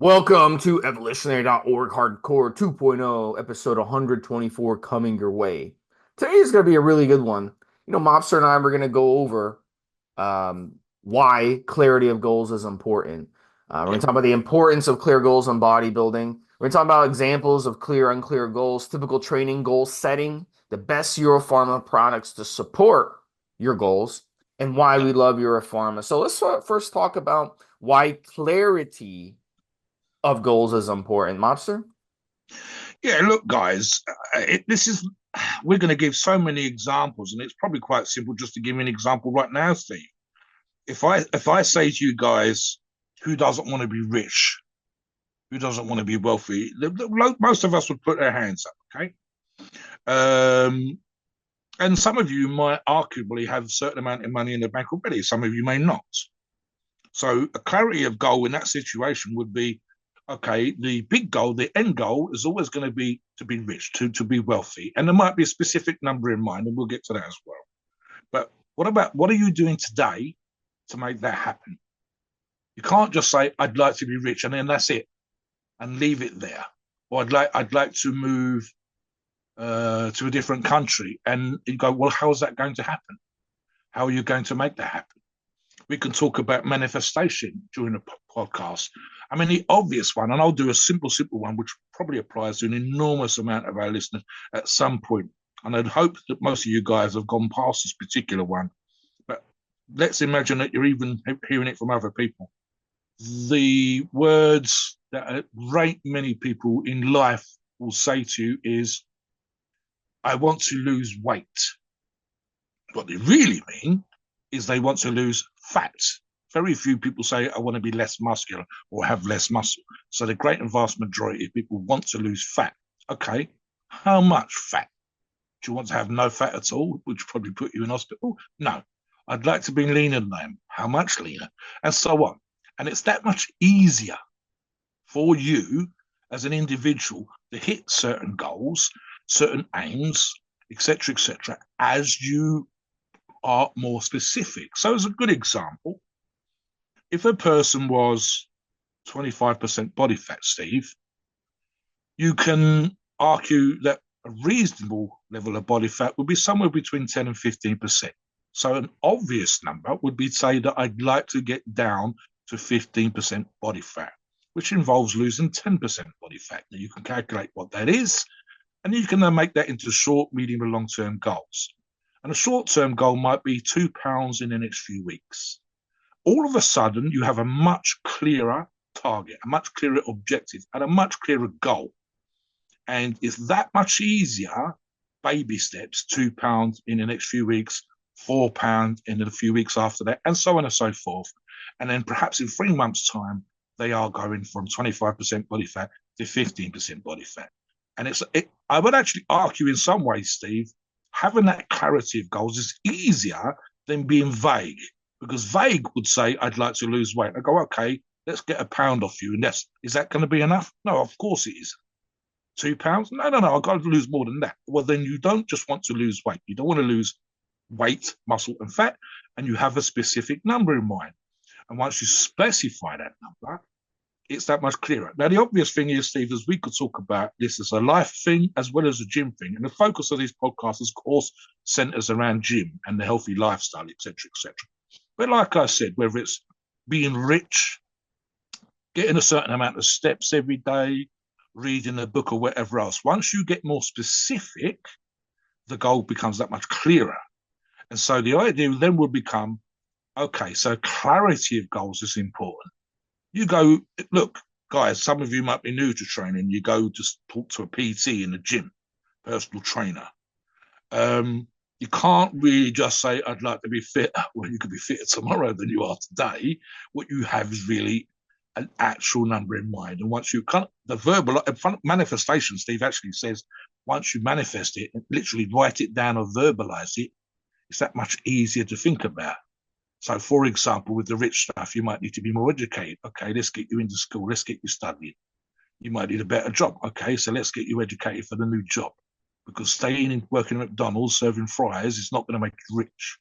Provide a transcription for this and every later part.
Welcome to Evolutionary.org Hardcore 2.0, episode 124 coming your way. Today is going to be a really good one. Mobster and I were going to go over why clarity of goals is important. We're going Yep. to talk about the importance of clear goals in bodybuilding. We're going to talk about examples of clear, unclear goals, typical training goal setting, the best Euro Pharma products to support your goals, and why Yep. we love Euro Pharma. So let's first talk about why clarity of goals is important. Mobster? Yeah, look, guys, this is, we're going to give so many examples, and it's probably quite simple just to give me an example right now, Steve. If I say to you guys, who doesn't want to be rich? Who doesn't want to be wealthy? Most of us would put their hands up, okay? Um, and some of you might arguably have a certain amount of money in the bank already. Some of you may not. So a clarity of goal in that situation would be, okay, the big goal, the end goal is always going to be rich, to be wealthy. And there might be a specific number in mind, and we'll get to that as well. But what are you doing today to make that happen? You can't just say, I'd like to be rich, and then that's it, and leave it there. Or I'd like to move to a different country. And you go, well, how is that going to happen? How are you going to make that happen? We can talk about manifestation during the podcast. I mean, the obvious one, and I'll do a simple one, which probably applies to an enormous amount of our listeners at some point. And I'd hope that most of you guys have gone past this particular one. But let's imagine that you're even hearing it from other people. The words that a great many people in life will say to you is, I want to lose weight. What they really mean is they want to lose fat. Very few people say, I want to be less muscular or have less muscle. So the great and vast majority of people want to lose fat. Okay, how much fat? Do you want to have no fat at all, which probably put you in hospital? No. I'd like to be leaner than I am. How much leaner? And so on. And it's that much easier for you as an individual to hit certain goals, certain aims, etc., as you are more specific. So, as a good example, if a person was 25% body fat, Steve, you can argue that a reasonable level of body fat would be somewhere between 10 and 15%. So, an obvious number would be say that I'd like to get down to 15% body fat, which involves losing 10% body fat. Now, you can calculate what that is, and you can then make that into short, medium, and long term goals. And a short term goal might be £2 in the next few weeks. All of a sudden, you have a much clearer target, a much clearer objective, and a much clearer goal. And it's that much easier, baby steps, £2 in the next few weeks, £4 in a few weeks after that, and so on and so forth. And then perhaps in 3 months' time, they are going from 25% body fat to 15% body fat. And I would actually argue in some ways, Steve, having that clarity of goals is easier than being vague, because vague would say, I'd like to lose weight. I go, okay, let's get £1 off you. And is that going to be enough? No, of course it is. £2? No, I've got to lose more than that. Well, then you don't just want to lose weight. You don't want to lose weight, muscle, and fat, and you have a specific number in mind. And once you specify that number, it's that much clearer. Now, the obvious thing is, Steve, is we could talk about this as a life thing as well as a gym thing. And the focus of these podcasts, of course, centers around gym and the healthy lifestyle, etc., etc. But like I said, whether it's being rich, getting a certain amount of steps every day, reading a book or whatever else, once you get more specific, the goal becomes that much clearer. And so the idea then would become, okay, so clarity of goals is important. You go, look, guys, some of you might be new to training. You go to talk to a PT in the gym, personal trainer. You can't really just say, I'd like to be fit. Well, you could be fitter tomorrow than you are today. What you have is really an actual number in mind. And once you the verbal manifestation, Steve actually says, once you manifest it, literally write it down or verbalize it, it's that much easier to think about. So, for example, with the rich stuff, you might need to be more educated. Okay, let's get you into school. Let's get you studying. You might need a better job. Okay, so let's get you educated for the new job. Because staying and working at McDonald's serving fries is not going to make you rich.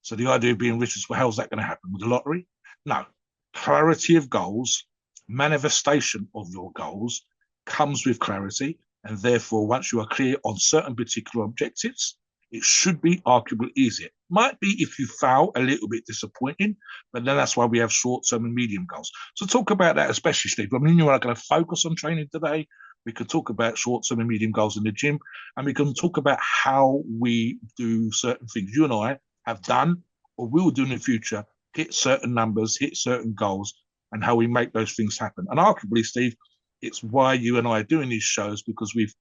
So the idea of being rich is, well, how's that going to happen? With the lottery? No. Clarity of goals Manifestation of your goals comes with clarity, and therefore, once you are clear on certain particular objectives, it should be arguably easier. Might be if you fail a little bit disappointing, but then that's why we have short term and medium goals. So talk about that, especially Steve. I mean, you're not going to focus on training today. We could talk about short term and medium goals in the gym, and we can talk about how we do certain things. You and I have done or will do in the future, hit certain numbers, hit certain goals, and how we make those things happen. And arguably, Steve, it's why you and I are doing these shows, because we've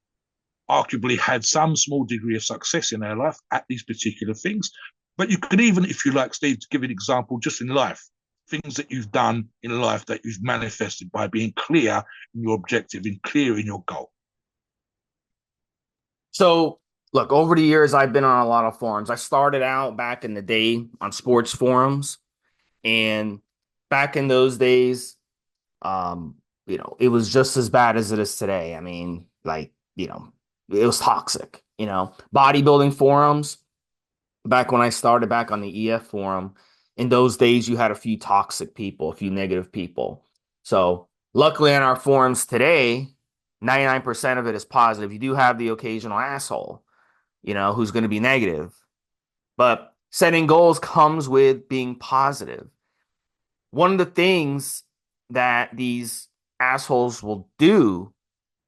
arguably had some small degree of success in our life at these particular things. But you could even, if you like, Steve, to give an example just in life, things that you've done in life that you've manifested by being clear in your objective and clear in your goal. So, look, over the years, I've been on a lot of forums. I started out back in the day on sports forums, and back in those days, it was just as bad as it is today. I mean, like, it was toxic, bodybuilding forums. Back when I started back on the EF forum, in those days, you had a few toxic people, a few negative people. So luckily on our forums today, 99% of it is positive. You do have the occasional asshole, who's going to be negative. But setting goals comes with being positive. One of the things that these assholes will do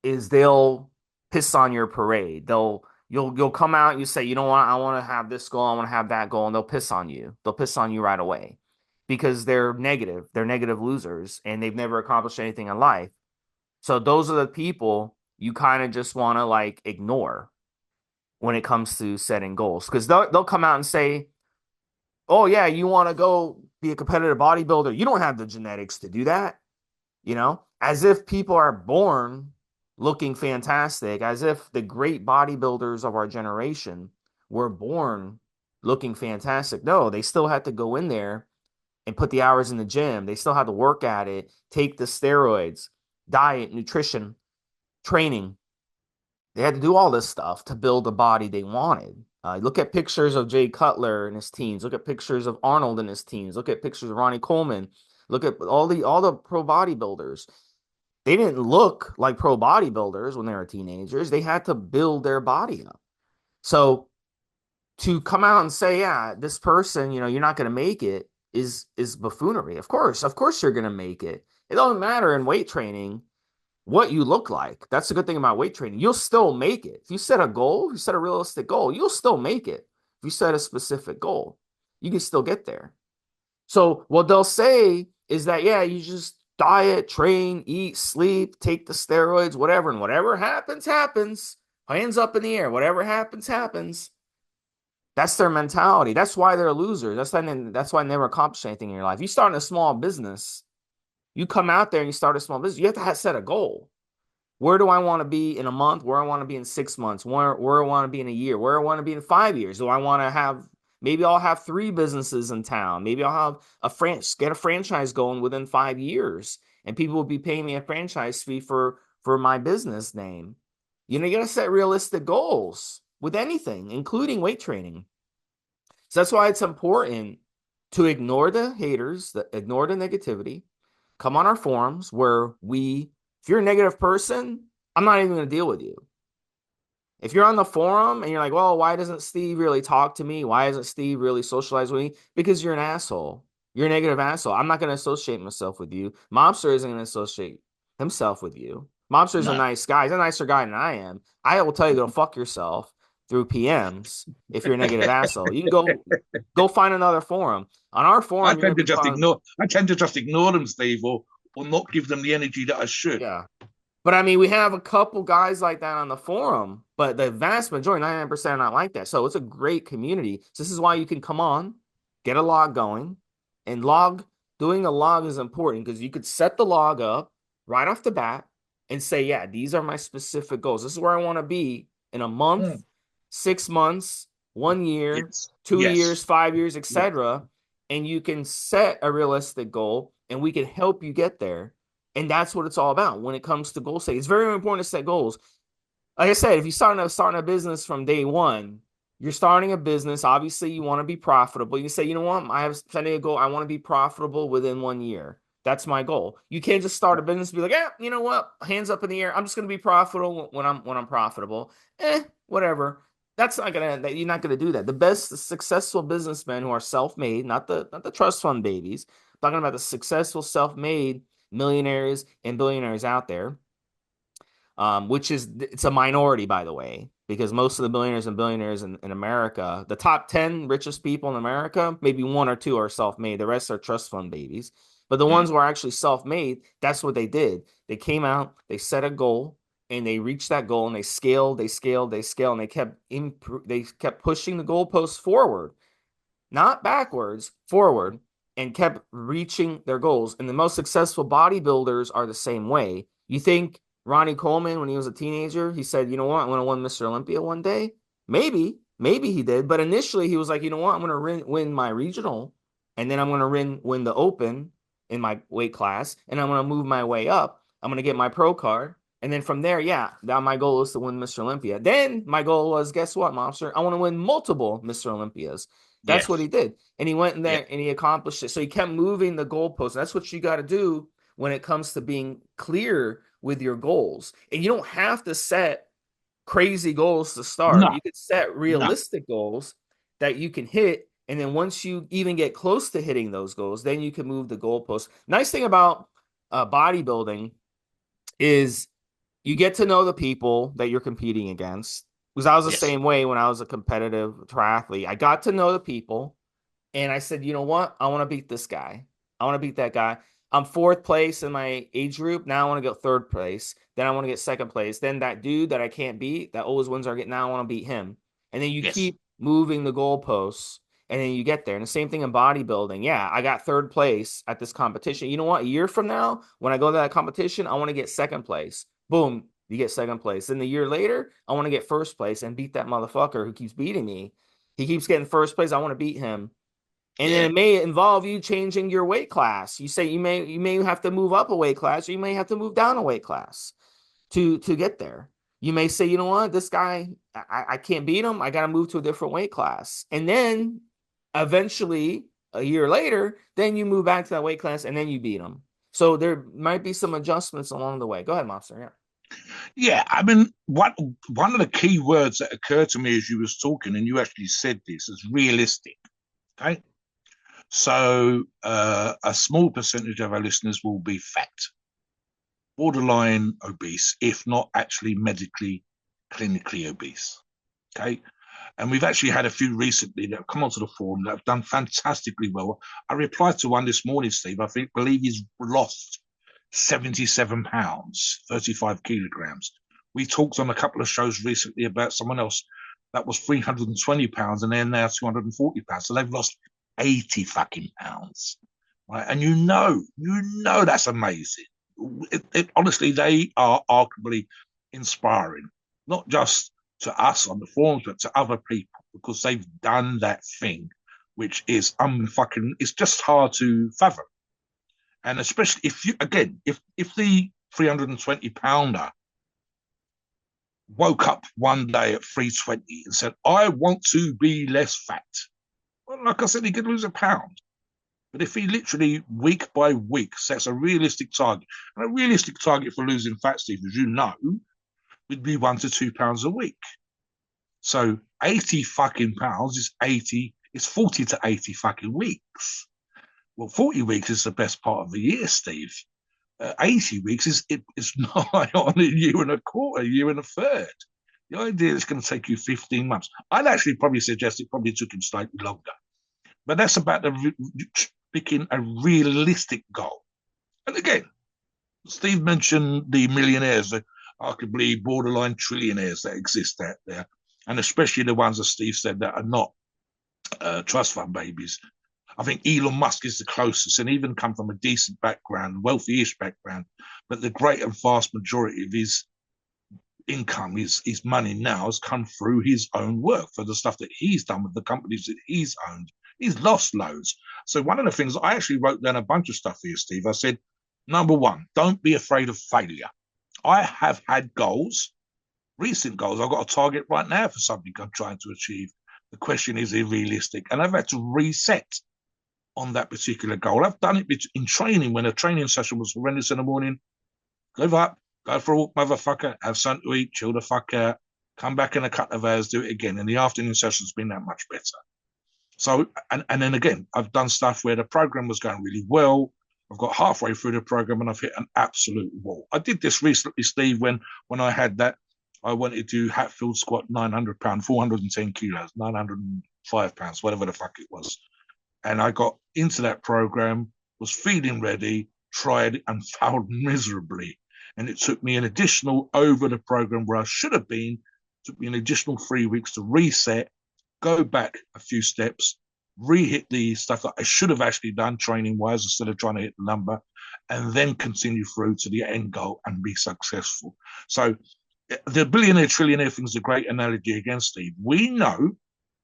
is they'll piss on your parade. You'll come out and you say, you know what, I want to have this goal, I want to have that goal, and they'll piss on you. They'll piss on you right away because they're negative. They're negative losers and they've never accomplished anything in life. So those are the people you kind of just want to like ignore when it comes to setting goals, because they'll come out and say, oh yeah, you want to go be a competitive bodybuilder. You don't have the genetics to do that, as if people are born looking fantastic, as if the great bodybuilders of our generation were born looking fantastic. No, they still had to go in there and put the hours in the gym. They still had to work at it, take the steroids, diet, nutrition, training. They had to do all this stuff to build the body they wanted. Look at pictures of Jay Cutler and his teams. Look at pictures of Arnold and his teams. Look at pictures of Ronnie Coleman. Look at all the pro bodybuilders. They didn't look like pro bodybuilders when they were teenagers. They had to build their body up. So to come out and say, yeah, this person, you're not going to make it is buffoonery. Of course you're going to make it. It doesn't matter in weight training what you look like. That's the good thing about weight training. You'll still make it. If you set a goal, you set a realistic goal, you'll still make it. If you set a specific goal, you can still get there. So what they'll say is that, yeah, you just diet, train, eat, sleep, take the steroids, whatever, and whatever happens, happens. Hands up in the air. Whatever happens, happens. That's their mentality. That's why they're losers. That's why they never accomplish anything in your life. You start a small business, you come out there and you start a small business, you have to set a goal. Where do I want to be in a month? Where I want to be in 6 months? Where I want to be in a year? Where I want to be in 5 years? Do I want to have, maybe I'll have 3 businesses in town. Maybe I'll have get a franchise going within 5 years, and people will be paying me a franchise fee for my business name. You got to set realistic goals with anything, including weight training. So that's why it's important to ignore the haters, ignore the negativity. Come on our forums where if you're a negative person, I'm not even going to deal with you. If you're on the forum and you're like, well, why doesn't Steve really talk to me? Why doesn't Steve really socialize with me? Because you're an asshole. You're a negative asshole. I'm not going to associate myself with you. Mobster isn't going to associate himself with you. Mobster's a No. nice guy. He's a nicer guy than I am. I will tell you to go fuck yourself through PMs if you're a negative asshole. You can go find another forum. On our forum, you're going to be fine. I tend to just ignore them, Steve, or not give them the energy that I should. Yeah. But I mean, we have a couple guys like that on the forum, but the vast majority, 99%, are not like that. So it's a great community. So this is why you can come on, get a log going, and doing a log is important because you could set the log up right off the bat and say, yeah, these are my specific goals. This is where I want to be in a month, 6 months, 1 year, Yes. 2 years, 5 years, Yes. etc. And you can set a realistic goal and we can help you get there. And that's what it's all about when it comes to goal setting. It's very important to set goals. Like I said, if you're starting a business from day one, you're starting a business. Obviously, you want to be profitable. You say, you know what? I have setting a goal. I want to be profitable within 1 year. That's my goal. You can't just start a business and be like, yeah, you know what? Hands up in the air. I'm just going to be profitable when I'm profitable. Whatever. That's not gonna. You're not gonna do that. The best successful businessmen who are self-made, not the trust fund babies. I'm talking about the successful self-made millionaires and billionaires out there, which is it's a minority, by the way, because most of the millionaires and billionaires in America, the top 10 richest people in America, maybe one or two are self-made. The rest are trust fund babies. But the Mm. ones who are actually self-made, that's what they did. They came out, they set a goal, and they reached that goal, and they scaled, and they kept pushing the goalposts forward, not backwards, forward, and kept reaching their goals. And the most successful bodybuilders are the same way. You think Ronnie Coleman, when he was a teenager, he said, you know what, I'm going to win Mr. Olympia one day? Maybe he did. But initially, he was like, you know what, I'm going to win my regional, and then I'm going to win the open in my weight class, and I'm going to move my way up. I'm going to get my pro card. And then from there, yeah, now my goal is to win Mr. Olympia. Then my goal was, guess what, Mobster? I want to win multiple Mr. Olympias. That's what Yes. he did. And he went in Yeah. there and he accomplished it. So he kept moving the goalposts. That's what you got to do when it comes to being clear with your goals. And you don't have to set crazy goals to start. No. You could set No. realistic goals that you can hit. And then once you even get close to hitting those goals, then you can move the goalposts. Nice thing about bodybuilding is you get to know the people that you're competing against. Because I was the Yes. same way when I was a competitive triathlete. I got to know the people and I said, you know what? I want to beat this guy. I want to beat that guy. I'm fourth place in my age group. Now I want to go third place. Then I want to get second place. Then that dude that I can't beat, that always wins our get. Now I want to beat him. And then you Yes. keep moving the goalposts and then you get there. And the same thing in bodybuilding. Yeah, I got third place at this competition. You know what? A year from now, when I go to that competition, I want to get second place. Boom, you get second place. Then the year later, I want to get first place and beat that motherfucker who keeps beating me. He keeps getting first place. I want to beat him. And then Yeah. it may involve you changing your weight class. You say you may have to move up a weight class, or you may have to move down a weight class to get there. You may say, you know what, this guy, I can't beat him. I got to move to a different weight class. And then eventually, a year later, then you move back to that weight class and then you beat him. So there might be some adjustments along the way. Go ahead, Monster. Yeah. Yeah. I mean, one of the key words that occurred to me as you was talking, and you actually said this, is realistic. Okay. So a small percentage of our listeners will be fat, borderline obese, if not actually medically, clinically obese. Okay. And we've actually had a few recently that have come onto the forum that have done fantastically well. I replied to one this morning, Steve. Believe he's lost 77 pounds, 35 kilograms. We talked on a couple of shows recently about someone else that was 320 pounds and they're now 240 pounds. So they've lost 80 fucking pounds. Right. And that's amazing. Honestly, they are arguably inspiring, not just to us on the forums, but to other people because they've done that thing, which is unfucking. It's just hard to fathom, and especially if you again, if the 320 pounder woke up one day at 320 and said, "I want to be less fat," well, like I said, he could lose a pound. But if he literally week by week sets a realistic target, and a realistic target for losing fat, Steve, as you know, would be 1 to 2 pounds a week. So 80 fucking pounds is 80, it's 40 to 80 fucking weeks. Well, 40 weeks is the best part of the year, Steve. 80 weeks is nigh on a year and a quarter, a year and a third. The idea is going to take you 15 months. I'd actually probably suggest it probably took him slightly longer. But that's about picking a realistic goal. And again, Steve mentioned the millionaires, the arguably borderline trillionaires that exist out there, and especially the ones that Steve said that are not trust fund babies. I think Elon Musk is the closest and even come from a decent background, wealthy-ish background, but the great and vast majority of his income, his money now has come through his own work for the stuff that he's done with the companies that he's owned. He's lost loads. So one of the things I actually wrote down a bunch of stuff for you, Steve. I said, number one, don't be afraid of failure. I have had goals, recent goals. I've got a target right now for something I'm trying to achieve. The question is it realistic? And I've had to reset. on that particular goal. I've done it in training when a training session was horrendous in the morning. Go up, go for a walk, motherfucker, have something to eat, chill the fuck out, come back in a couple of hours, do it again. And the afternoon session's been that much better. So, and then again, I've done stuff where the program was going really well. I've got halfway through the program and I've hit an absolute wall. I did this recently, Steve, when I had that. I wanted to Hatfield squat 900 pounds, 410 kilos, 905 pounds, whatever the fuck it was. And I got into that program, was feeling ready, tried and failed miserably. And it took me an additional over the program where I should have been, took me an additional 3 weeks to reset, go back a few steps, re-hit the stuff that I should have actually done training wise instead of trying to hit the number, and then continue through to the end goal and be successful. So the billionaire trillionaire thing is a great analogy again, Steve. We know,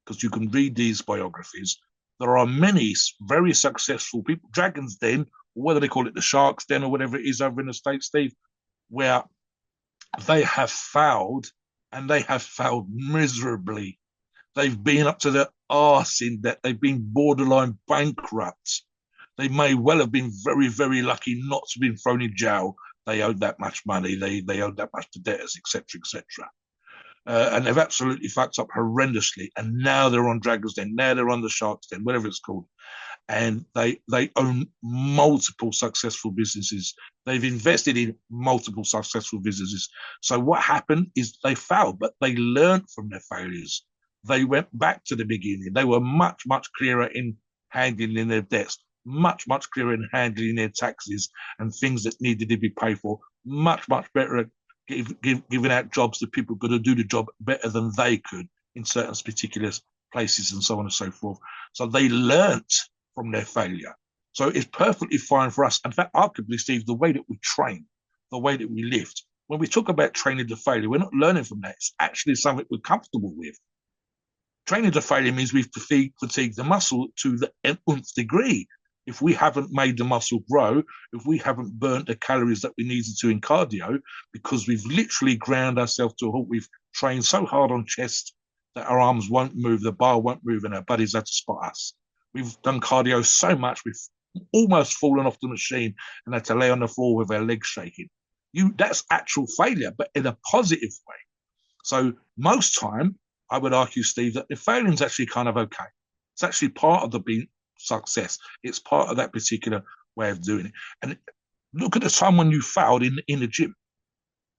because you can read these biographies, there are many very successful people, Dragon's Den, or whether they call it the Shark's Den or whatever it is over in the States, Steve, where they have failed, and they have failed miserably. They've been up to their arse in debt. They've been borderline bankrupt. They may well have been very, very lucky not to have been thrown in jail. They owed that much money. They owed that much to debtors, etc., etc. And they've absolutely fucked up horrendously. And now they're on Dragon's Den. Now they're on the Shark's Den, whatever it's called. And they own multiple successful businesses. They've invested in multiple successful businesses. So what happened is they failed, but they learned from their failures. They went back to the beginning. They were much, much clearer in handling their debts, much, much clearer in handling their taxes and things that needed to be paid for, much, much better at giving out jobs to people who could do the job better than they could in certain particular places and so on and so forth. So they learnt from their failure. So it's perfectly fine for us. In fact, arguably, Steve, the way that we train, the way that we lift, when we talk about training to failure, we're not learning from that. It's actually something we're comfortable with. Training to failure means we've fatigued the muscle to the nth degree. If we haven't made the muscle grow, if we haven't burnt the calories that we needed to in cardio, because we've literally ground ourselves to a halt, we've trained so hard on chest that our arms won't move, the bar won't move, and our buddies had to spot us. We've done cardio so much, we've almost fallen off the machine and had to lay on the floor with our legs shaking. That's actual failure, but in a positive way. So most time, I would argue, Steve, that the failing is actually kind of okay. It's actually part of the being success. It's part of that particular way of doing it. And look at the time when you failed in the gym.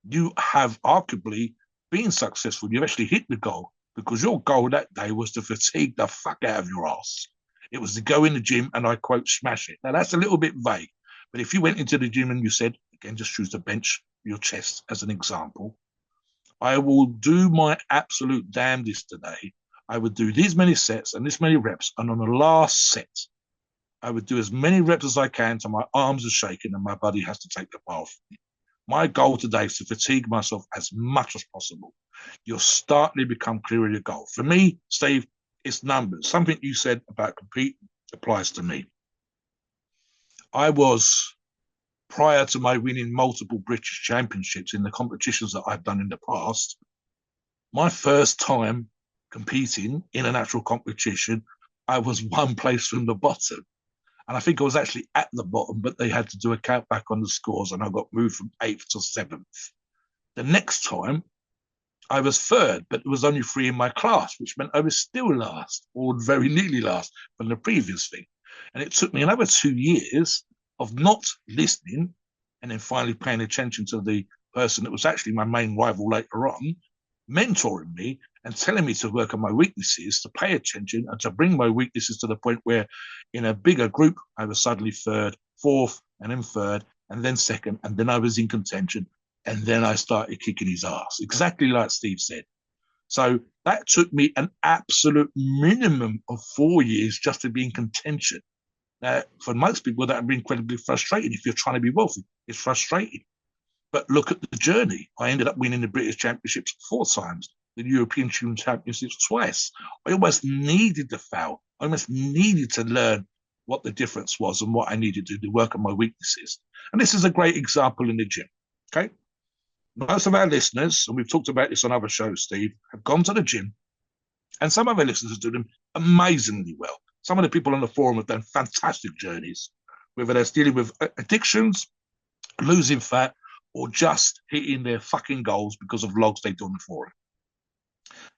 You have arguably been successful. You've actually hit the goal because your goal that day was to fatigue the fuck out of your ass. It was to go in the gym and, I quote, smash it. Now, that's a little bit vague. But if you went into the gym and you said, again, just choose the bench, your chest as an example, I will do my absolute damnedest today. I would do these many sets and this many reps. And on the last set, I would do as many reps as I can till my arms are shaking and my body has to take the bath. My goal today is to fatigue myself as much as possible. You'll starting to become clear of your goal. For me, Steve, it's numbers. Something you said about compete applies to me. I was, prior to my winning multiple British championships in the competitions that I've done in the past, my first time competing in an actual competition, I was one place from the bottom. And I think I was actually at the bottom, but they had to do a count back on the scores and I got moved from 8th to 7th. The next time, I was 3rd, but there was only 3 in my class, which meant I was still last, or very nearly last from the previous thing. And it took me another 2 years of not listening and then finally paying attention to the person that was actually my main rival later on, mentoring me and telling me to work on my weaknesses, to pay attention and to bring my weaknesses to the point where in a bigger group, I was suddenly 3rd, 4th, and then 3rd, and then 2nd, and then I was in contention. And then I started kicking his ass, exactly like Steve said. So that took me an absolute minimum of 4 years just to be in contention. Now, for most people, that would be incredibly frustrating. If you're trying to be wealthy, it's frustrating. But look at the journey. I ended up winning the British Championships 4 times, the European Championships twice. I almost needed to fail. I almost needed to learn what the difference was and what I needed to do to work on my weaknesses. And this is a great example in the gym. Okay. Most of our listeners, and we've talked about this on other shows, Steve, have gone to the gym, and some of our listeners do them amazingly well. Some of the people on the forum have done fantastic journeys, whether they're dealing with addictions, losing fat, or just hitting their fucking goals because of logs they do on the forum.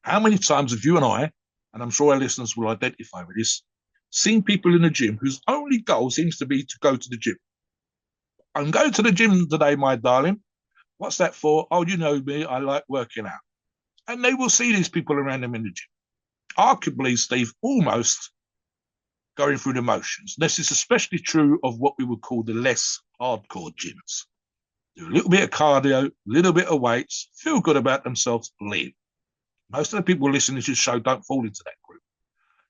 How many times have you and I, and I'm sure our listeners will identify with this, seen people in the gym whose only goal seems to be to go to the gym? I'm going to the gym today, my darling. What's that for? Oh, you know me, I like working out. And they will see these people around them in the gym. Arguably, Steve, almost going through the motions. This is especially true of what we would call the less hardcore gyms. Do a little bit of cardio, a little bit of weights, feel good about themselves, leave. Most of the people listening to this show don't fall into that group.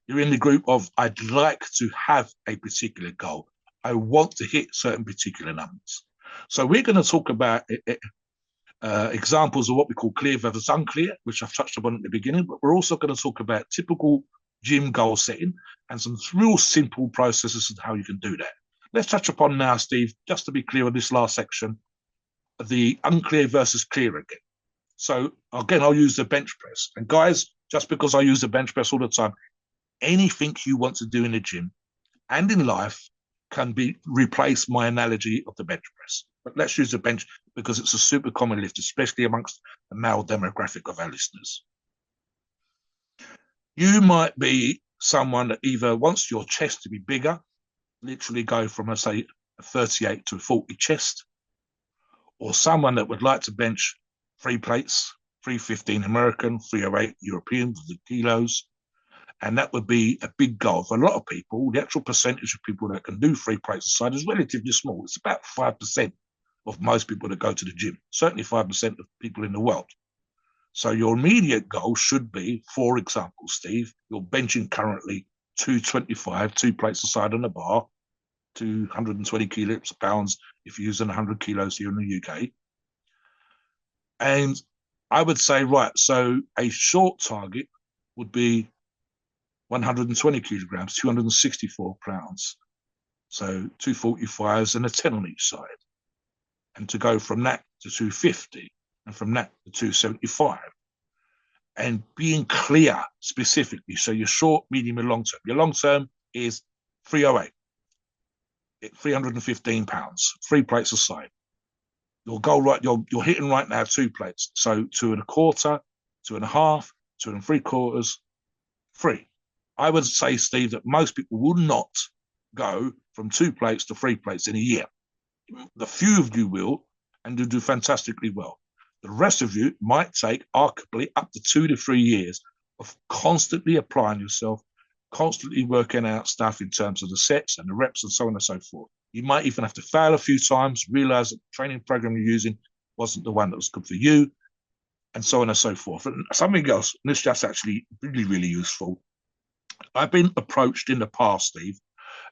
You're in the group of, I'd like to have a particular goal. I want to hit certain particular numbers. So we're going to talk about examples of what we call clear versus unclear, which I've touched upon at the beginning, but we're also going to talk about typical gym goal setting and some real simple processes of how you can do that. Let's touch upon now, Steve, just to be clear on this last section, the unclear versus clear again. So again, I'll use the bench press. And guys, just because I use the bench press all the time, anything you want to do in the gym and in life can be replace my analogy of the bench press. But let's use the bench because it's a super common lift, especially amongst the male demographic of our listeners. You might be someone that either wants your chest to be bigger, literally go from, let's say, a 38 to a 40 chest, or someone that would like to bench 3 plates, 315 American, 308 European, the kilos. And that would be a big goal. For a lot of people, the actual percentage of people that can do 3 plates aside is relatively small. It's about 5% of most people that go to the gym, certainly 5% of people in the world. So your immediate goal should be, for example, Steve, you're benching currently 225, 2 plates aside on the bar, 220 kilos pounds if you're using 100 kilos here in the UK. And I would say, right, so a short target would be 120 kilograms, 264 pounds. So 245s and a 10 on each side. And to go from that to 250 and from that to 275. And being clear specifically. So your short, medium, and long term. Your long term is 308, 315 pounds, 3 plates aside. Your goal, right, you're hitting right now 2 plates. So 2 1/4, 2 1/2, 2 3/4, 3. I would say, Steve, that most people will not go from 2 plates to 3 plates in a year. The few of you will, and you'll do fantastically well. The rest of you might take arguably up to 2 to 3 years of constantly applying yourself, constantly working out stuff in terms of the sets and the reps and so on and so forth. You might even have to fail a few times, realize that the training program you're using wasn't the one that was good for you, and so on and so forth. And something else, and this is just actually really, really useful. I've been approached in the past, Steve,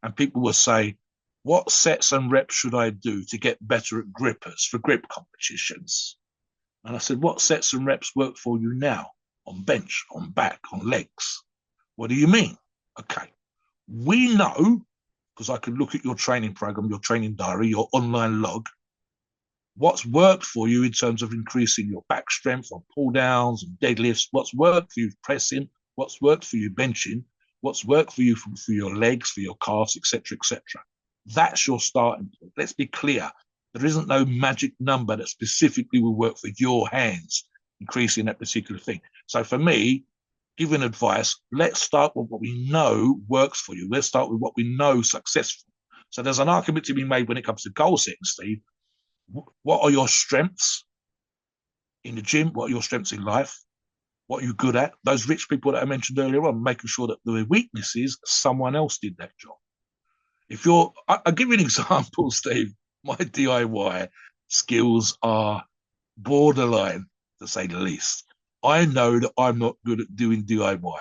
and people will say, what sets and reps should I do to get better at grippers for grip competitions? And I said, what sets and reps work for you now on bench, on back, on legs? What do you mean? Okay. We know, because I can look at your training program, your training diary, your online log, what's worked for you in terms of increasing your back strength on pull downs and deadlifts, what's worked for you pressing, what's worked for you benching, what's worked for you for your legs, for your calves, etc., etc. That's your starting point. Let's be clear. There isn't no magic number that specifically will work for your hands, increasing that particular thing. So for me, giving advice, let's start with what we know works for you. Let's start with what we know is successful. So there's an argument to be made when it comes to goal setting, Steve. What are your strengths in the gym? What are your strengths in life? What are you good at? Those rich people that I mentioned earlier on, making sure that the weaknesses, someone else did that job. If you're, I'll give you an example, Steve. My DIY skills are borderline, to say the least. I know that I'm not good at doing DIY.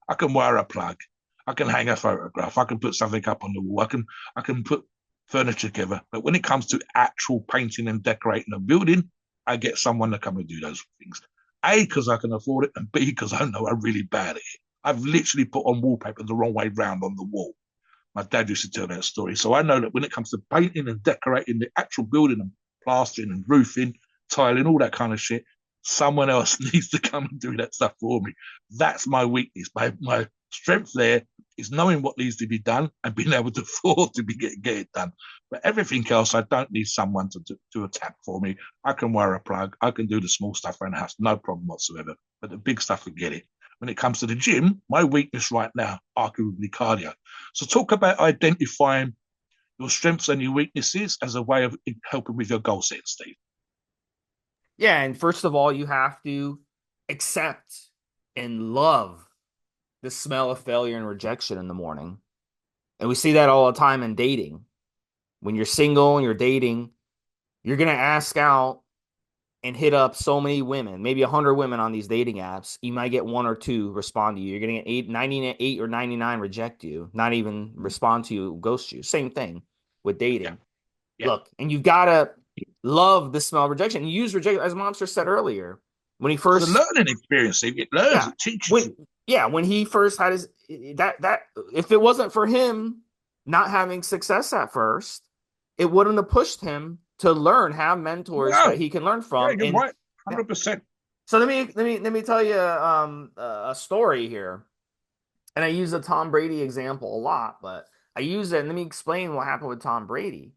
I can wire a plug. I can hang a photograph. I can put something up on the wall. I can put furniture together. But when it comes to actual painting and decorating a building, I get someone to come and do those things. A, because I can afford it, and B, because I know I'm really bad at it. I've literally put on wallpaper the wrong way round on the wall. My dad used to tell that story. So I know that when it comes to painting and decorating the actual building and plastering and roofing, tiling, all that kind of shit, someone else needs to come and do that stuff for me. That's my weakness. My strength there It's knowing what needs to be done and being able to afford to get it done. But everything else, I don't need someone to attack for me. I can wear a plug. I can do the small stuff around the house, no problem whatsoever. But the big stuff, forget it. When it comes to the gym, my weakness right now, arguably cardio. So talk about identifying your strengths and your weaknesses as a way of helping with your goal setting, Steve. Yeah, and first of all, you have to accept and love the smell of failure and rejection in the morning. And we see that all the time in dating. When you're single and you're dating, you're going to ask out and hit up so many women, maybe 100 women on these dating apps. You might get one or two respond to you. You're going to get 98 or 99 reject you, not even respond to you, ghost you. Same thing with Yeah, dating. yeah. Look, and you've got to love the smell of rejection. You use rejection, as Mobster said earlier, when he It's a first, learning experience, Steve. It learns, yeah, it teaches when, you. yeah, when he first had his, that, if it wasn't for him not having success at first, it wouldn't have pushed him to learn, have mentors No, that he can learn yeah, from. you're And right. yeah, 100%. so let me tell you a story here. And I use the Tom Brady example a lot, but I use it and let me explain what happened with Tom Brady.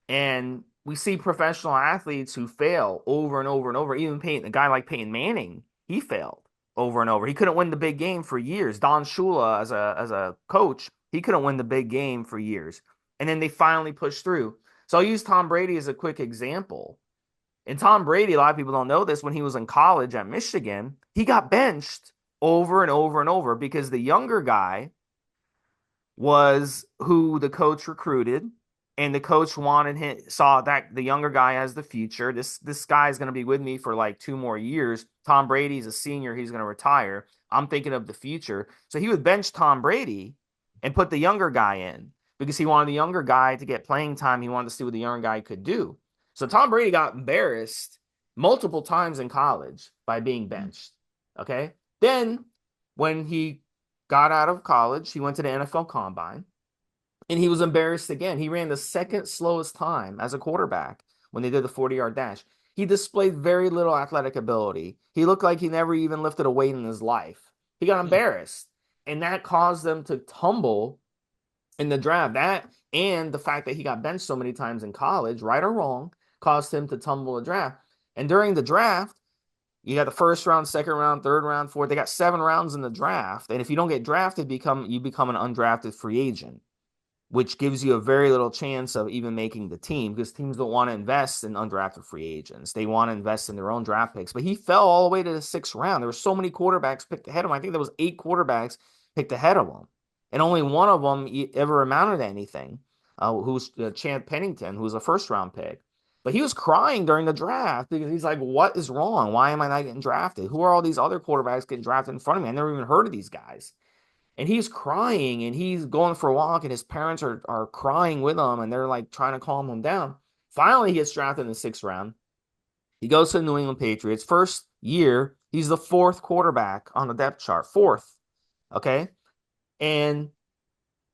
And we see professional athletes who fail over and over and over. Even a guy like Peyton Manning, he failed over and over. He couldn't win the big game for years. Don Shula, as a coach, he couldn't win the big game for years. And then they finally pushed through. So I'll use Tom Brady as a quick example. And Tom Brady, a lot of people don't know this, when he was in college at Michigan, he got benched over and over and over because the younger guy was who the coach recruited, and the coach wanted him, saw that the younger guy has the future. This guy is going to be with me for like 2 more years. Tom Brady's a senior, he's going to retire. I'm thinking of the future. So he would bench Tom Brady and put the younger guy in because he wanted the younger guy to get playing time. He wanted to see what the younger guy could do. So Tom Brady got embarrassed multiple times in college by being benched. Okay. Then when he got out of college, he went to the NFL Combine, and he was embarrassed again. He ran the second slowest time as a quarterback when they did the 40-yard dash. He displayed very little athletic ability. He looked like he never even lifted a weight in his life. He got embarrassed, and that caused them to tumble in the draft. That and the fact that he got benched so many times in college, right or wrong, caused him to tumble the draft. And during the draft, you got the first round, second round, third round, fourth. They got 7 rounds in the draft. And if you don't get drafted, you become an undrafted free agent, which gives you a very little chance of even making the team because teams don't want to invest in undrafted free agents. They want to invest in their own draft picks. But he fell all the way to the 6th round. There were so many quarterbacks picked ahead of him. I think there was 8 quarterbacks picked ahead of him. And only one of them ever amounted to anything, who's Champ Pennington, who was a first-round pick. But he was crying during the draft because he's like, what is wrong? Why am I not getting drafted? Who are all these other quarterbacks getting drafted in front of me? I never even heard of these guys. And he's crying and he's going for a walk, and his parents are crying with him, and they're like trying to calm him down. Finally, he gets drafted in the 6th round. He goes to the New England Patriots. First year, he's the 4th quarterback on the depth chart. 4th. Okay. And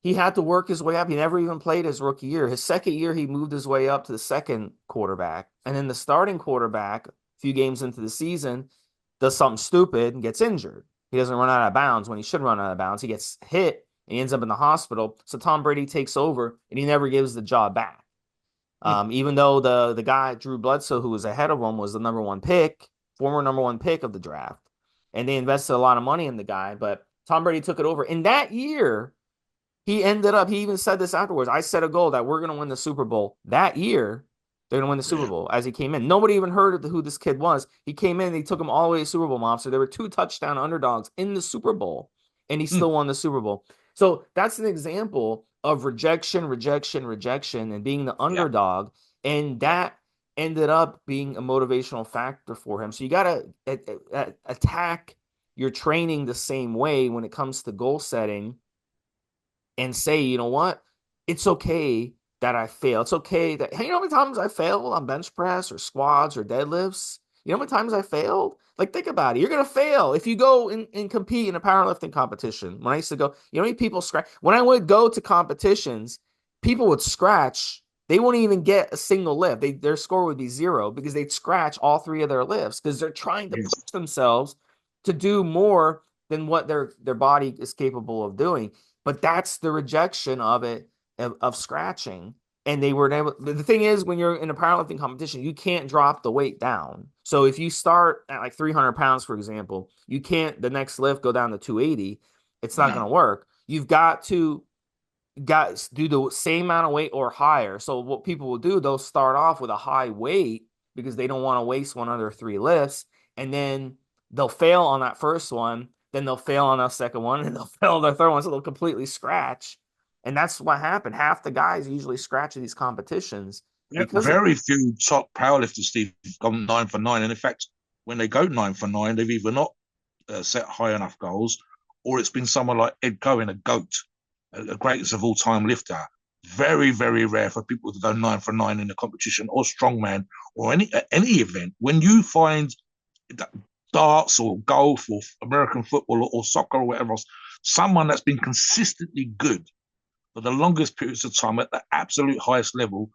he had to work his way up. He never even played his rookie year. His second year, he moved his way up to the second quarterback. And then the starting quarterback, a few games into the season, does something stupid and gets injured. He doesn't run out of bounds when he should run out of bounds. He gets hit and he ends up in the hospital. So Tom Brady takes over and he never gives the job back. Even though the guy, Drew Bledsoe, who was ahead of him, was the number one pick, former number one pick of the draft. And they invested a lot of money in the guy, but Tom Brady took it over. In that year, he even said this afterwards. I set a goal that we're going to win the Super Bowl that year. They're going to win the Super Yeah. Bowl as he came in. Nobody even heard of who this kid was. He came in, they took him all the way to Super Bowl, Mom. So there were 2 touchdown underdogs in the Super Bowl, and he Mm. still won the Super Bowl. So that's an example of rejection, rejection, rejection, and being the Yeah. underdog. And Yeah. that ended up being a motivational factor for him. So you got to attack your training the same way when it comes to goal setting and say, you know what? It's okay that I fail. It's okay that, hey, you know how many times I failed on bench press or squats or deadlifts? You know how many times I failed? Like, think about it. You're going to fail if you go and compete in a powerlifting competition. When I used to go, you know how many people scratch? When I would go to competitions, people would scratch. They wouldn't even get a single lift. Their score would be 0 because they'd scratch all 3 of their lifts because they're trying to Yes. push themselves to do more than what their body is capable of doing. but that's the rejection of it, of scratching. And they were able, the thing is, when you're in a powerlifting competition, you can't drop the weight down. So if you start at like 300 pounds, for example, you can't the next lift go down to 280. It's not No. going to work. You've got to guys do the same amount of weight or higher. So what people will do, they'll start off with a high weight because they don't want to waste one of their three lifts, and then they'll fail on that first one, then they'll fail on that second one, and they'll fail on their third one, so they'll completely scratch. And that's what happened. Half the guys usually scratch at these competitions Yeah, because of very few top powerlifters, Steve, have gone 9 for 9. And in fact, when they go 9 for 9, they've either not set high enough goals, or it's been someone like Ed Cohen, a GOAT, a greatest of all time lifter. Very, very rare for people to go 9 for 9 in a competition or strongman or any event. When you find darts or golf or American football or soccer or whatever else, someone that's been consistently good for the longest periods of time at the absolute highest level,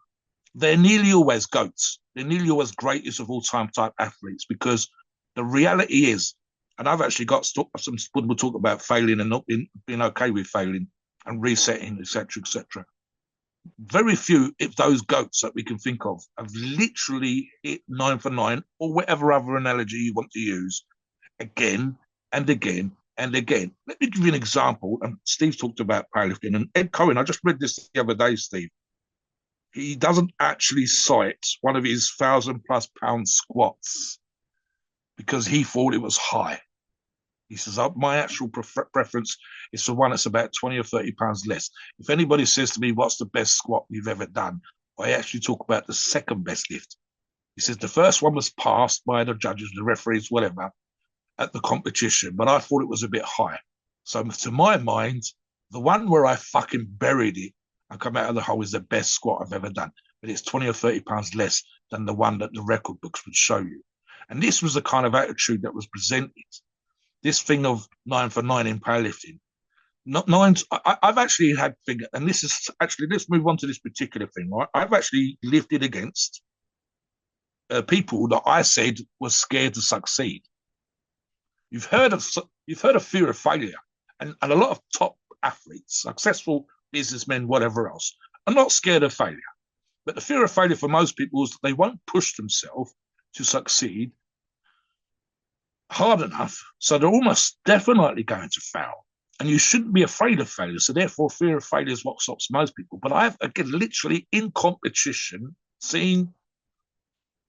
they're nearly always goats. They're nearly always greatest of all time type athletes, because the reality is, and I've actually got some people talk about failing and not being okay with failing and resetting, etc., etc. Very few, if those goats that we can think of, have literally hit 9 for 9 or whatever other analogy you want to use again and again and again. Let me give you an example. And Steve talked about powerlifting, and Ed Cohen, I just read this the other day, Steve. He doesn't actually cite one of his 1,000+ pound squats because he thought it was high. He says, my actual preference is for one that's about 20 or 30 pounds less. If anybody says to me, what's the best squat you've ever done? I actually talk about the second best lift. He says, the first one was passed by the judges, the referees, whatever, at the competition, but I thought it was a bit high. So to my mind, the one where I fucking buried it and come out of the hole is the best squat I've ever done. But it's 20 or 30 pounds less than the one that the record books would show you. And this was the kind of attitude that was presented. This thing of 9 for 9 in powerlifting. Not nines. I've actually had figure, and this is actually, let's move on to this particular thing, right? I've actually lifted against people that I said were scared to succeed. You've heard of fear of failure, and a lot of top athletes, successful businessmen, whatever else, are not scared of failure. But the fear of failure for most people is that they won't push themselves to succeed hard enough, so they're almost definitely going to fail. And you shouldn't be afraid of failure. So therefore, fear of failure is what stops most people. But I've, again, literally in competition, seen